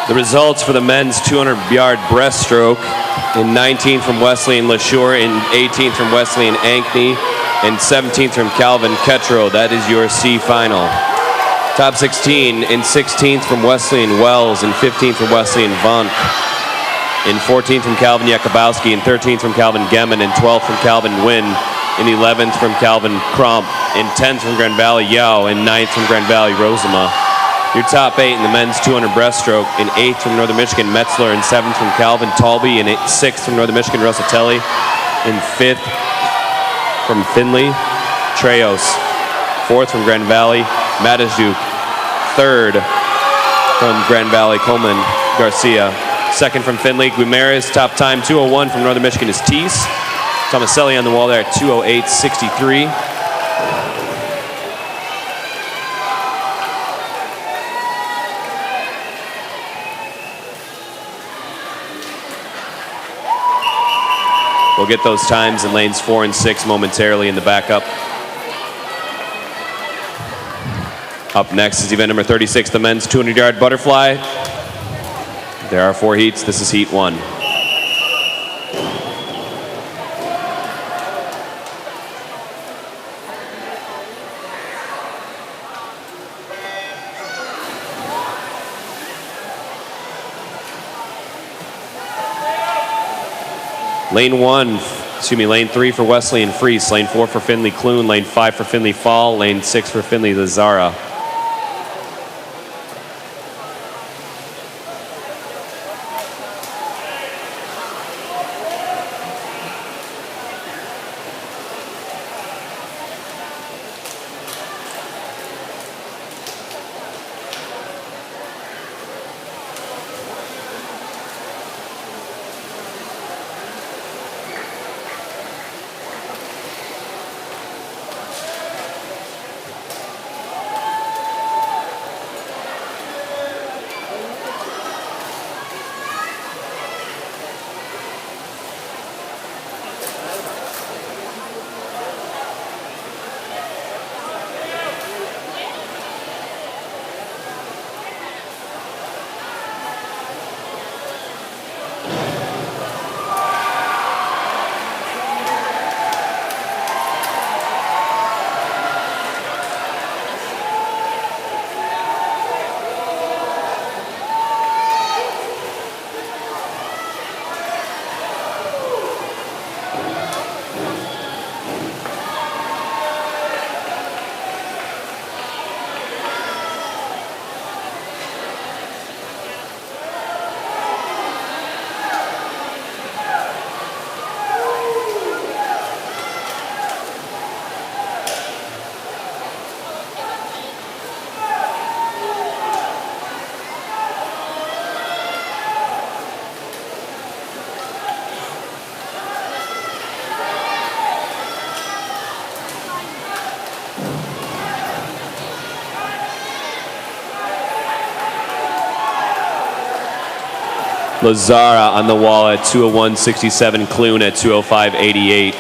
The results for the men's 200-yard breaststroke: in 19th from Wesleyan LaSure, in 18th from Wesleyan Ankney, and 17th from Calvin Ketro. That is your C final. Top 16 in 16th from Wesleyan Wells, in 15th from Wesleyan Vunk, in 14th from Calvin Jakubowski, in 13th from Calvin Gemin, in 12th from Calvin Nguyen, in 11th from Calvin Crump, in 10th from Grand Valley Yao, in 9th from Grand Valley Rosema. Your top 8 in the men's 200 breaststroke, in 8th from Northern Michigan Metzler, in 7th from Calvin Talby, in 6th from Northern Michigan Rossatelli, in 5th from Findlay Treos, 4th from Grand Valley Matajuk, 3rd from Grand Valley Coleman Garcia, 2nd from Findlay Guimares. Top time 2:01 from Northern Michigan is Teese. Tomaselli on the wall there at 2:08.63. We'll get those times in lanes 4 and 6 momentarily in the backup. Up next is event number 36, the men's 200-yard butterfly. There are 4 heats. This is heat 1. Lane 3 for Wesleyan Freese, lane 4 for Findlay Clune, lane 5 for Findlay Fall, lane 6 for Findlay Lazara. Lazara on the wall at 2:01.67, Clune at 2:05.88.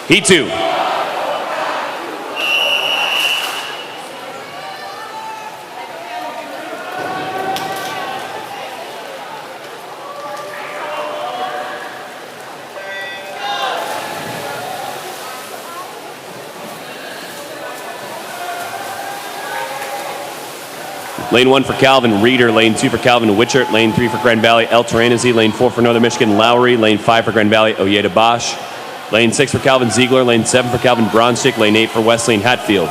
Heat 2. Lane 1 for Calvin Reeder, lane 2 for Calvin Witchert, lane 3 for Grand Valley El Terranese, lane 4 for Northern Michigan Lowry, lane 5 for Grand Valley Oyeda Bosch, lane 6 for Calvin Ziegler, lane 7 for Calvin Bronstick, lane 8 for Wesleyan Hatfield.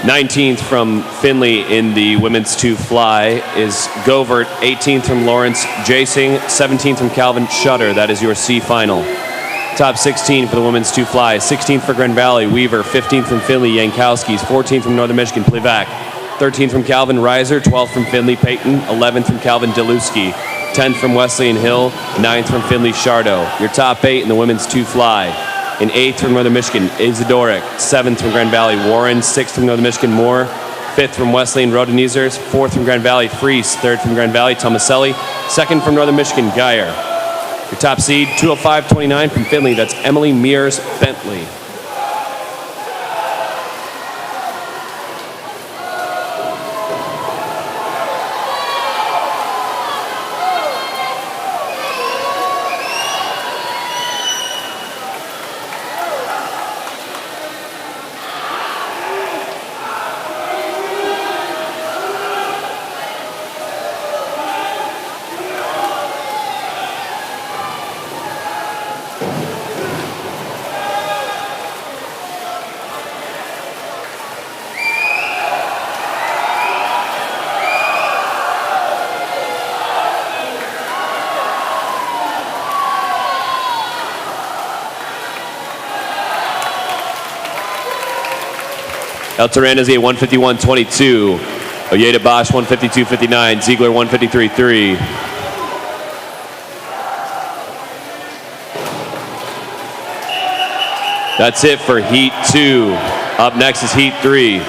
'19th from Findlay in the women's 2 fly is Govert, 18th from Lawrence Jasing, 17th from Calvin Shutter. That is your C final. Top 16 for the women's 2 fly, 16th for Grand Valley Weaver, 15th from Findlay Yankowskis, 14th from Northern Michigan Plivac, 13th from Calvin Reiser, 12th from Findlay Payton, 11th from Calvin Deluski, 10th from Wesleyan Hill, 9th from Findlay Chardo. Your top 8 in the women's 2 fly. In 8th from Northern Michigan, Isidoric. 7th from Grand Valley, Warren. 6th from Northern Michigan, Moore. 5th from Wesleyan, Rodenizers. 4th from Grand Valley, Freese. 3rd from Grand Valley, Tomaselli. 2nd from Northern Michigan, Geyer. Your top seed, 205.29 from Findlay. That's Emily Mears Bentley. El Tarandazi at 151.22. Oyeda Bosch 152.59. Ziegler 153.3. That's it for Heat 2. Up next is Heat 3.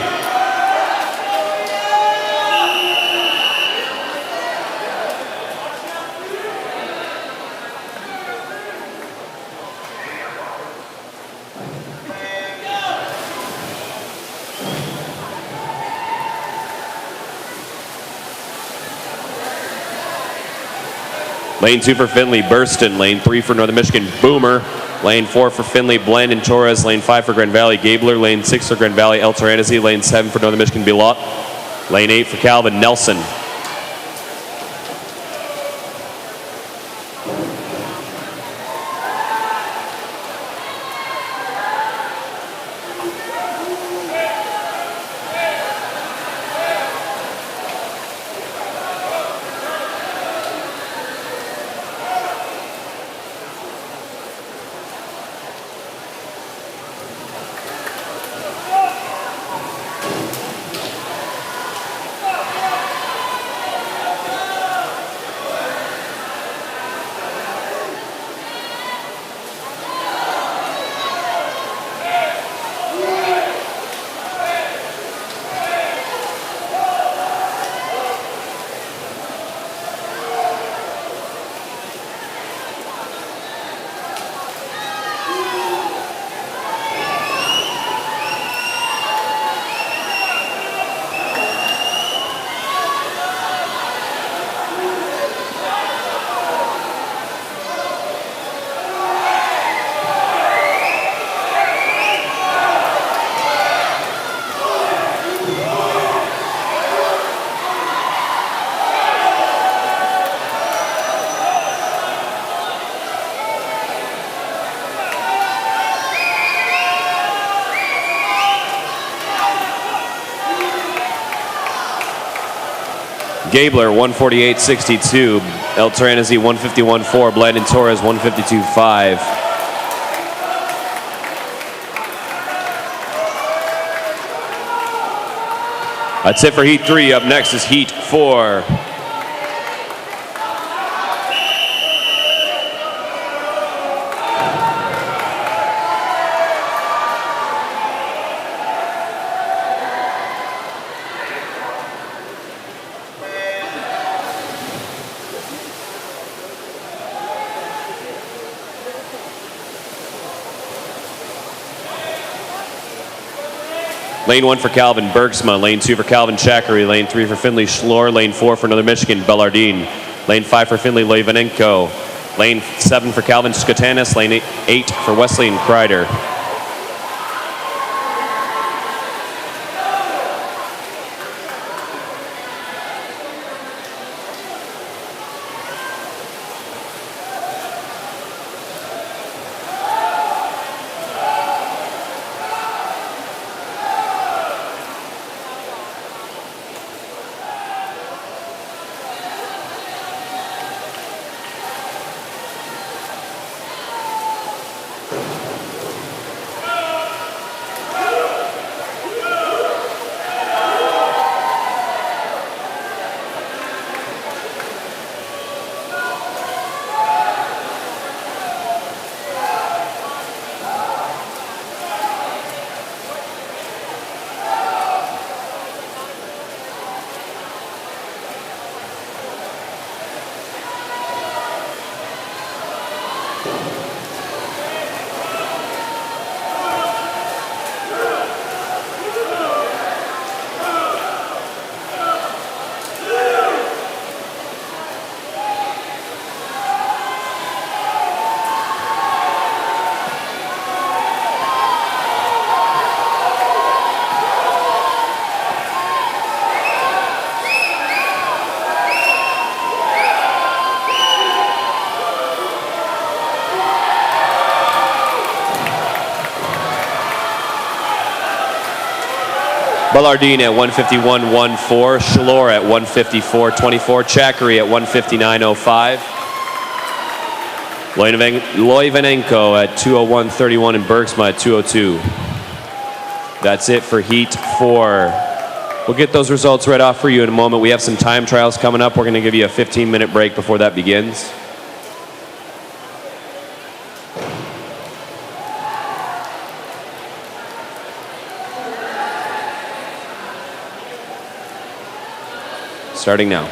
Lane 2 for Findlay, Burston. Lane 3 for Northern Michigan, Boomer. Lane 4 for Findlay, Blandon Torres. Lane 5 for Grand Valley, Gabler. Lane 6 for Grand Valley, El Tarandazi. Lane 7 for Northern Michigan, Bilot. Lane 8 for Calvin, Nelson. Gabler 148.62. El Tarandazi 151.4. Blandon Torres 152.5. That's it for Heat 3. Up next is Heat 4. Lane 1 for Calvin Bergsma. Lane 2 for Calvin Chakary. Lane 3 for Findlay Schlor. Lane 4 for Northern Michigan, Bellardine. Lane 5 for Findlay Levanenko. Lane 7 for Calvin Skotanis. Lane 8 for Wesleyan Kreider. Ballardine at 151.14. Shalor at 154.24. Chakri at 159.05. Loivanenko at 201.31 and Bergsma at 202. That's it for Heat 4. We'll get those results right off for you in a moment. We have some time trials coming up. We're going to give you a 15-minute break before that begins. Starting now.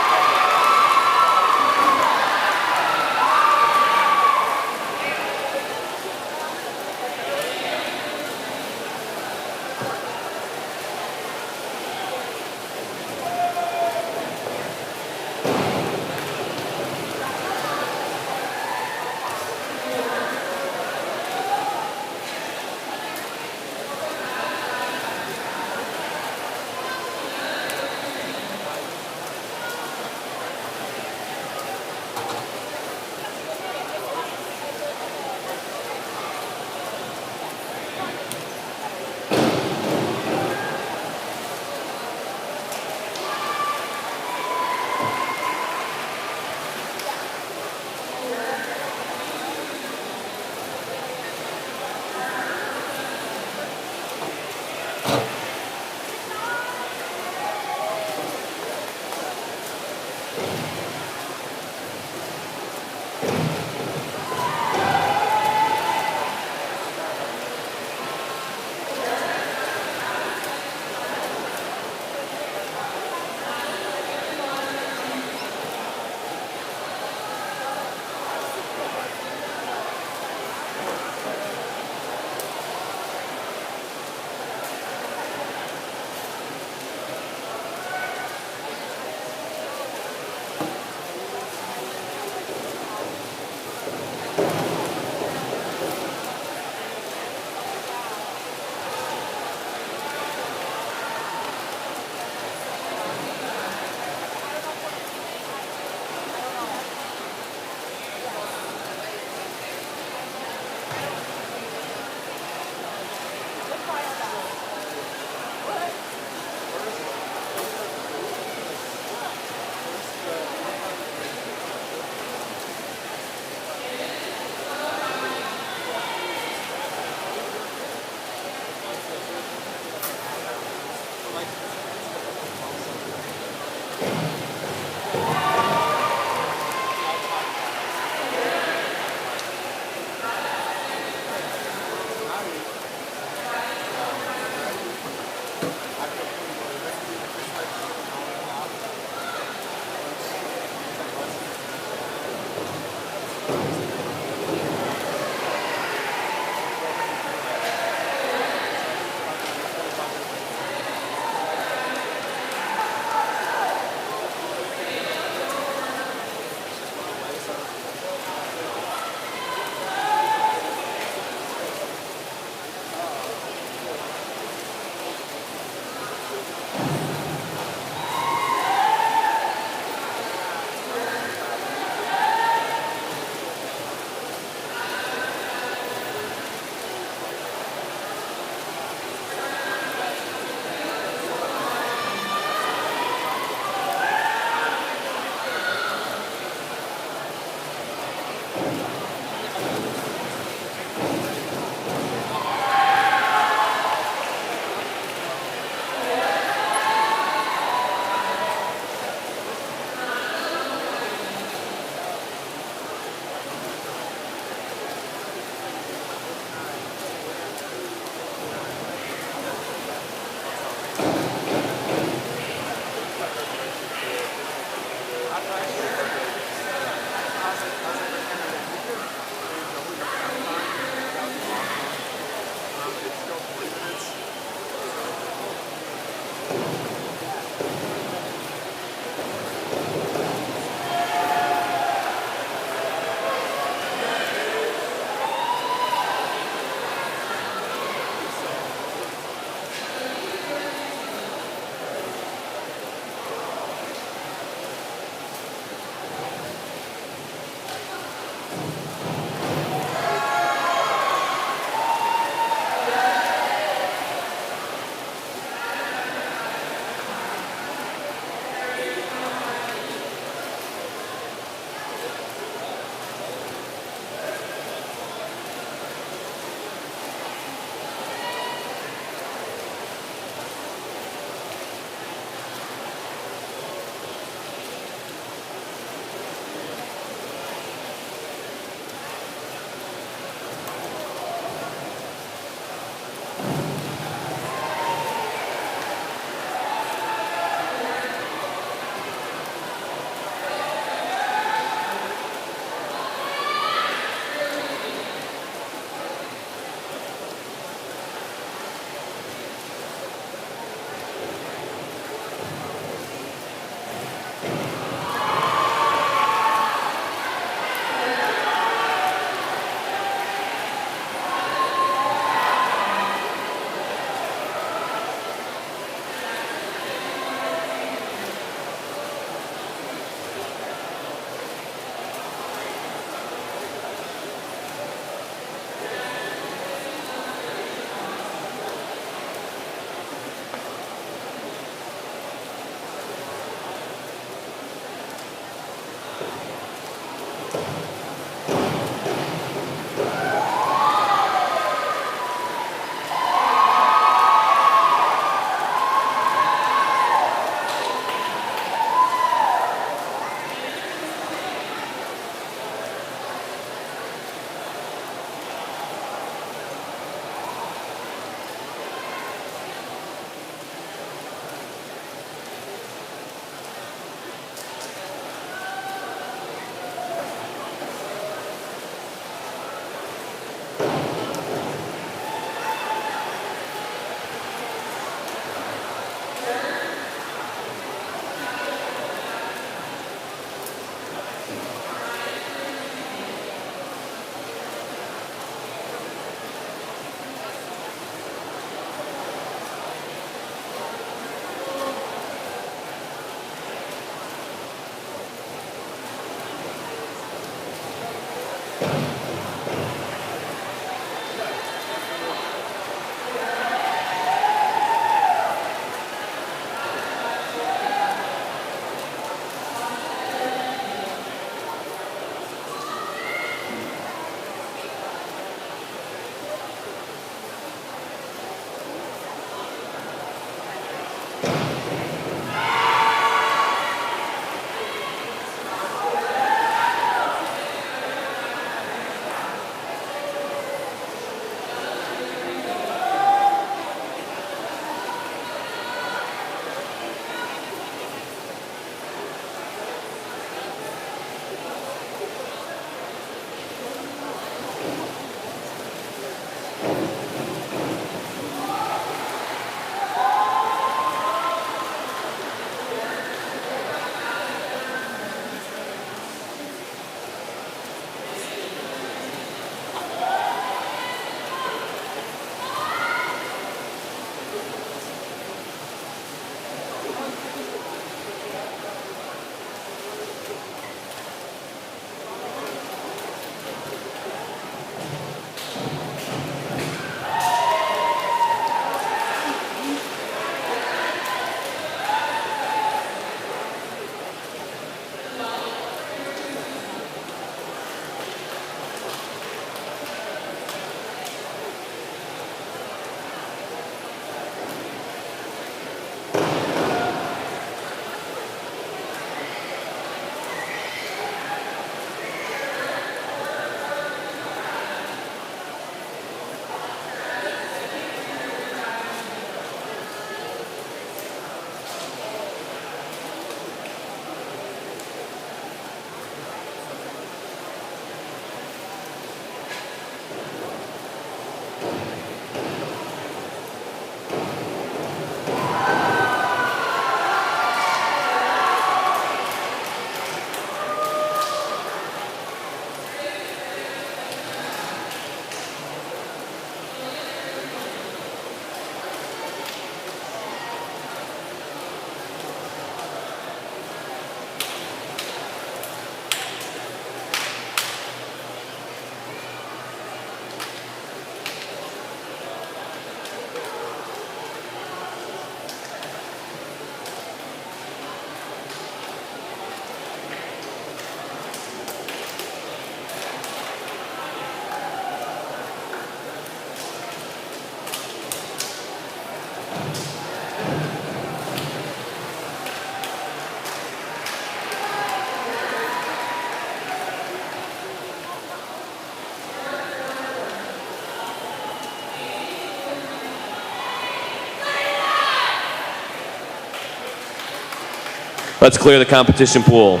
Let's clear the competition pool.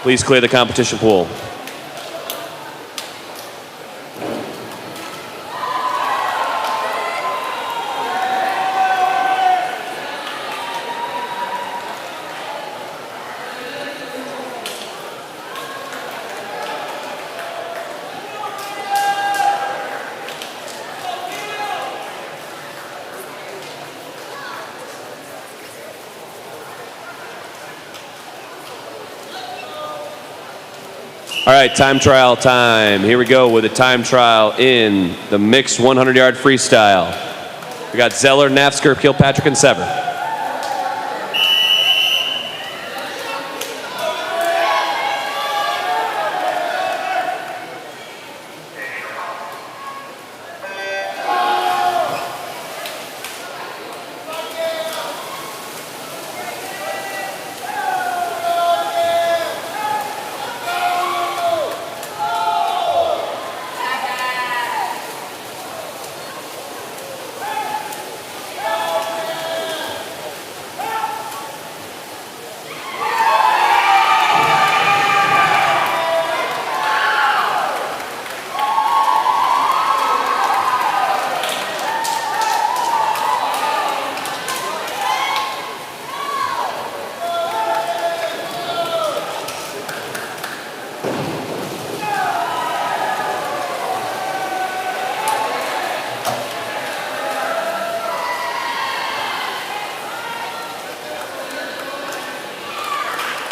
Please clear the competition pool. All right, time trial time. Here we go with a time trial in the mixed 100-yard freestyle. We got Zeller, Nafsker, Kilpatrick, and Sever.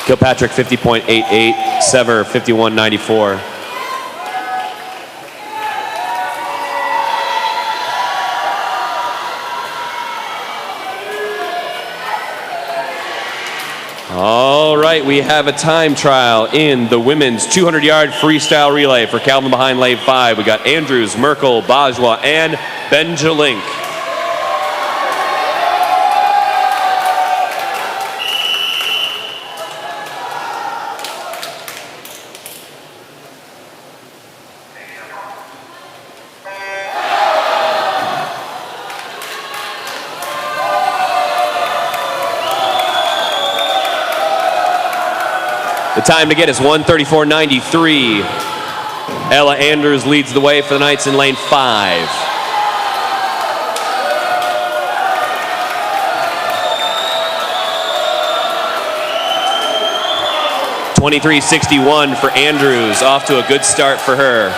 Kilpatrick 50.88, Sever 51.94. All right, we have a time trial in the women's 200-yard freestyle relay for Calvin behind lane 5. We got Andrews, Merkel, Bajwa, and Benjalink. The time to get is 1:34.93. Ella Andrews leads the way for the Knights in lane 5. $23.61 for Andrews, off to a good start for her.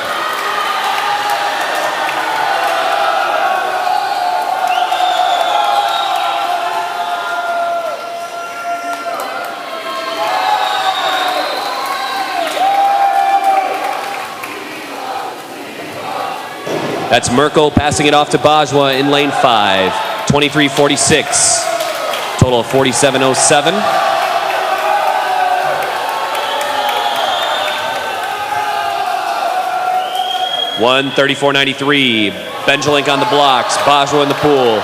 That's Merkel passing it off to Bajwa in lane 5. 23.46. Total of 47.07. $134.93. Benjalink on the blocks. Bajwa in the pool.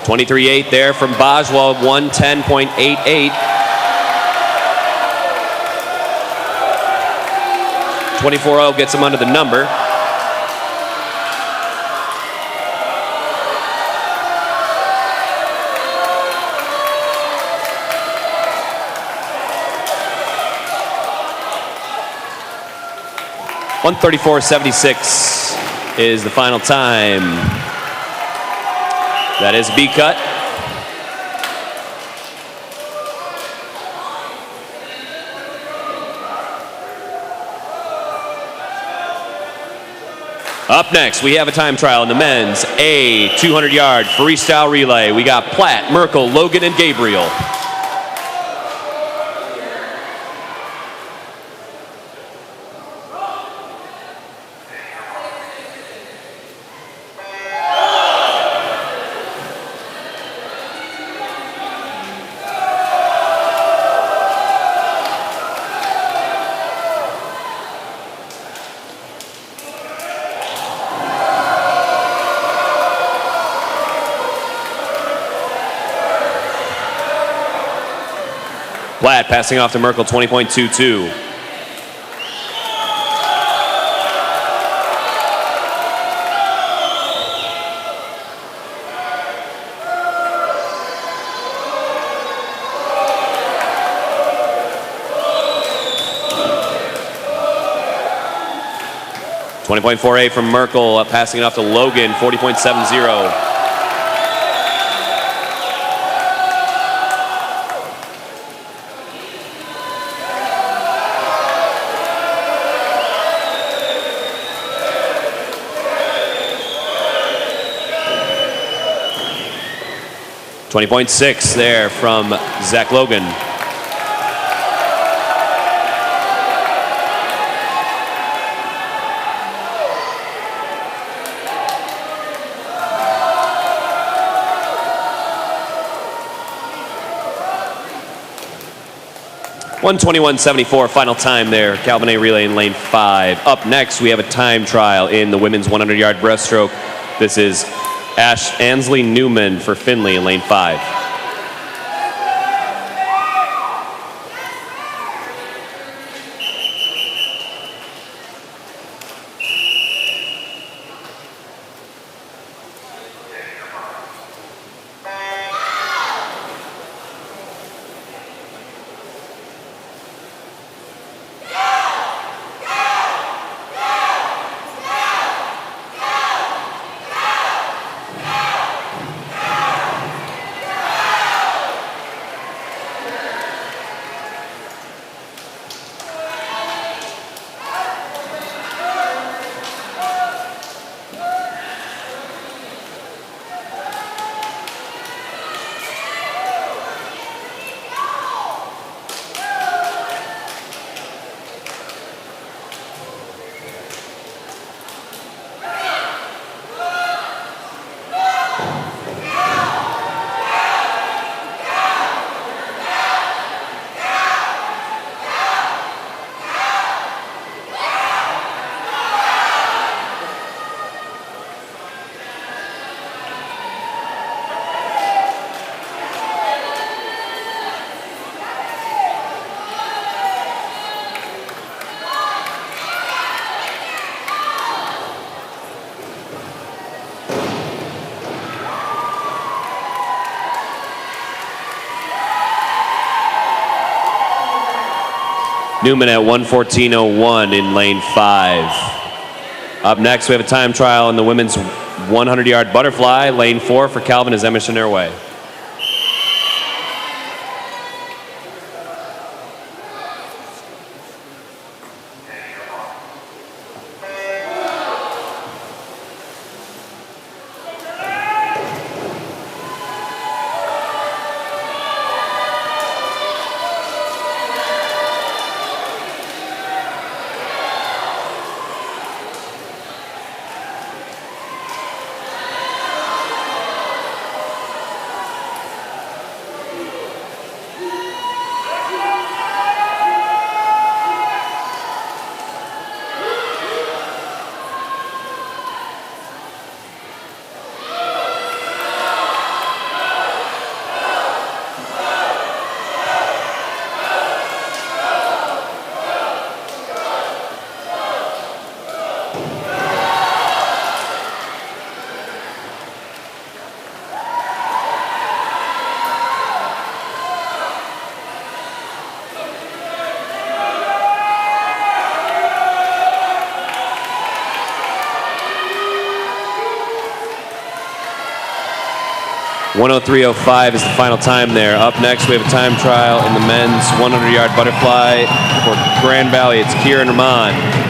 $23.8 there from Bajwa, 110.88. 24.0 gets him under the number. $134.76 is the final time. That is B cut. Up next, we have a time trial in the men's A 200-yard freestyle relay. We got Platt, Merkel, Logan, and Gabriel. Platt passing off to Merkel, 20.22. 20.48 from Merkel, passing it off to Logan, 40.70. .6 there from Zach Logan. .121.74 final time there. Calvin A. relay in lane 5. Up next, we have a time trial in the women's 100-yard breaststroke. This is Ansley Newman for Finley in lane 5. Newman at 1:14.01 in lane 5. Up next, we have a time trial in the women's 100-yard butterfly. Lane 4 for Calvin is Emerson Airway. .103.05 is the final time there. Up next, we have a time trial in the men's 100-yard butterfly for Grand Valley. It's Kieran Rahman.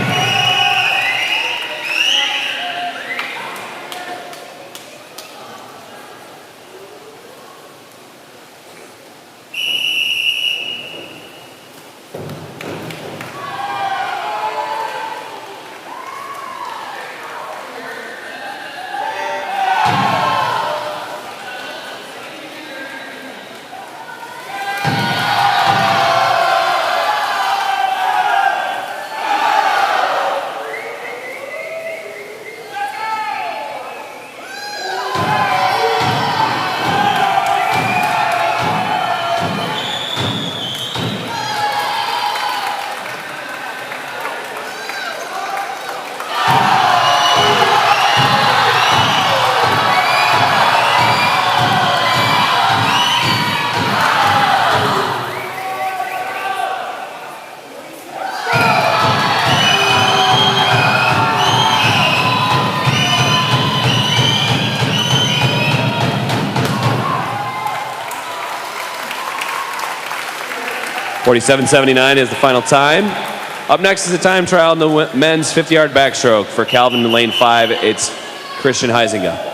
47.79 is the final time. Up next is a time trial in the men's 50-yard backstroke. For Calvin in lane 5, it's Christian Huizinga.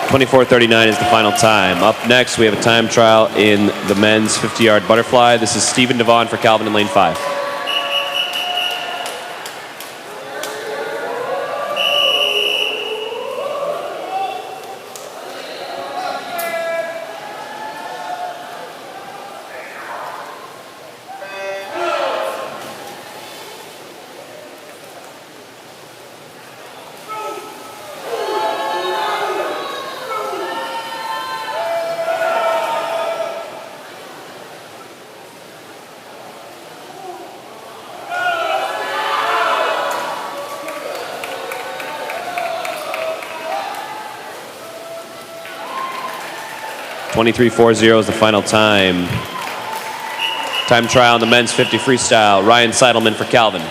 .24:39 is the final time. Up next, we have a time trial in the men's 50-yard butterfly. This is Stephen Devon for Calvin in lane 5. .23:40 is the final time. Time trial in the men's 50 freestyle. Ryan Seidelman for Calvin.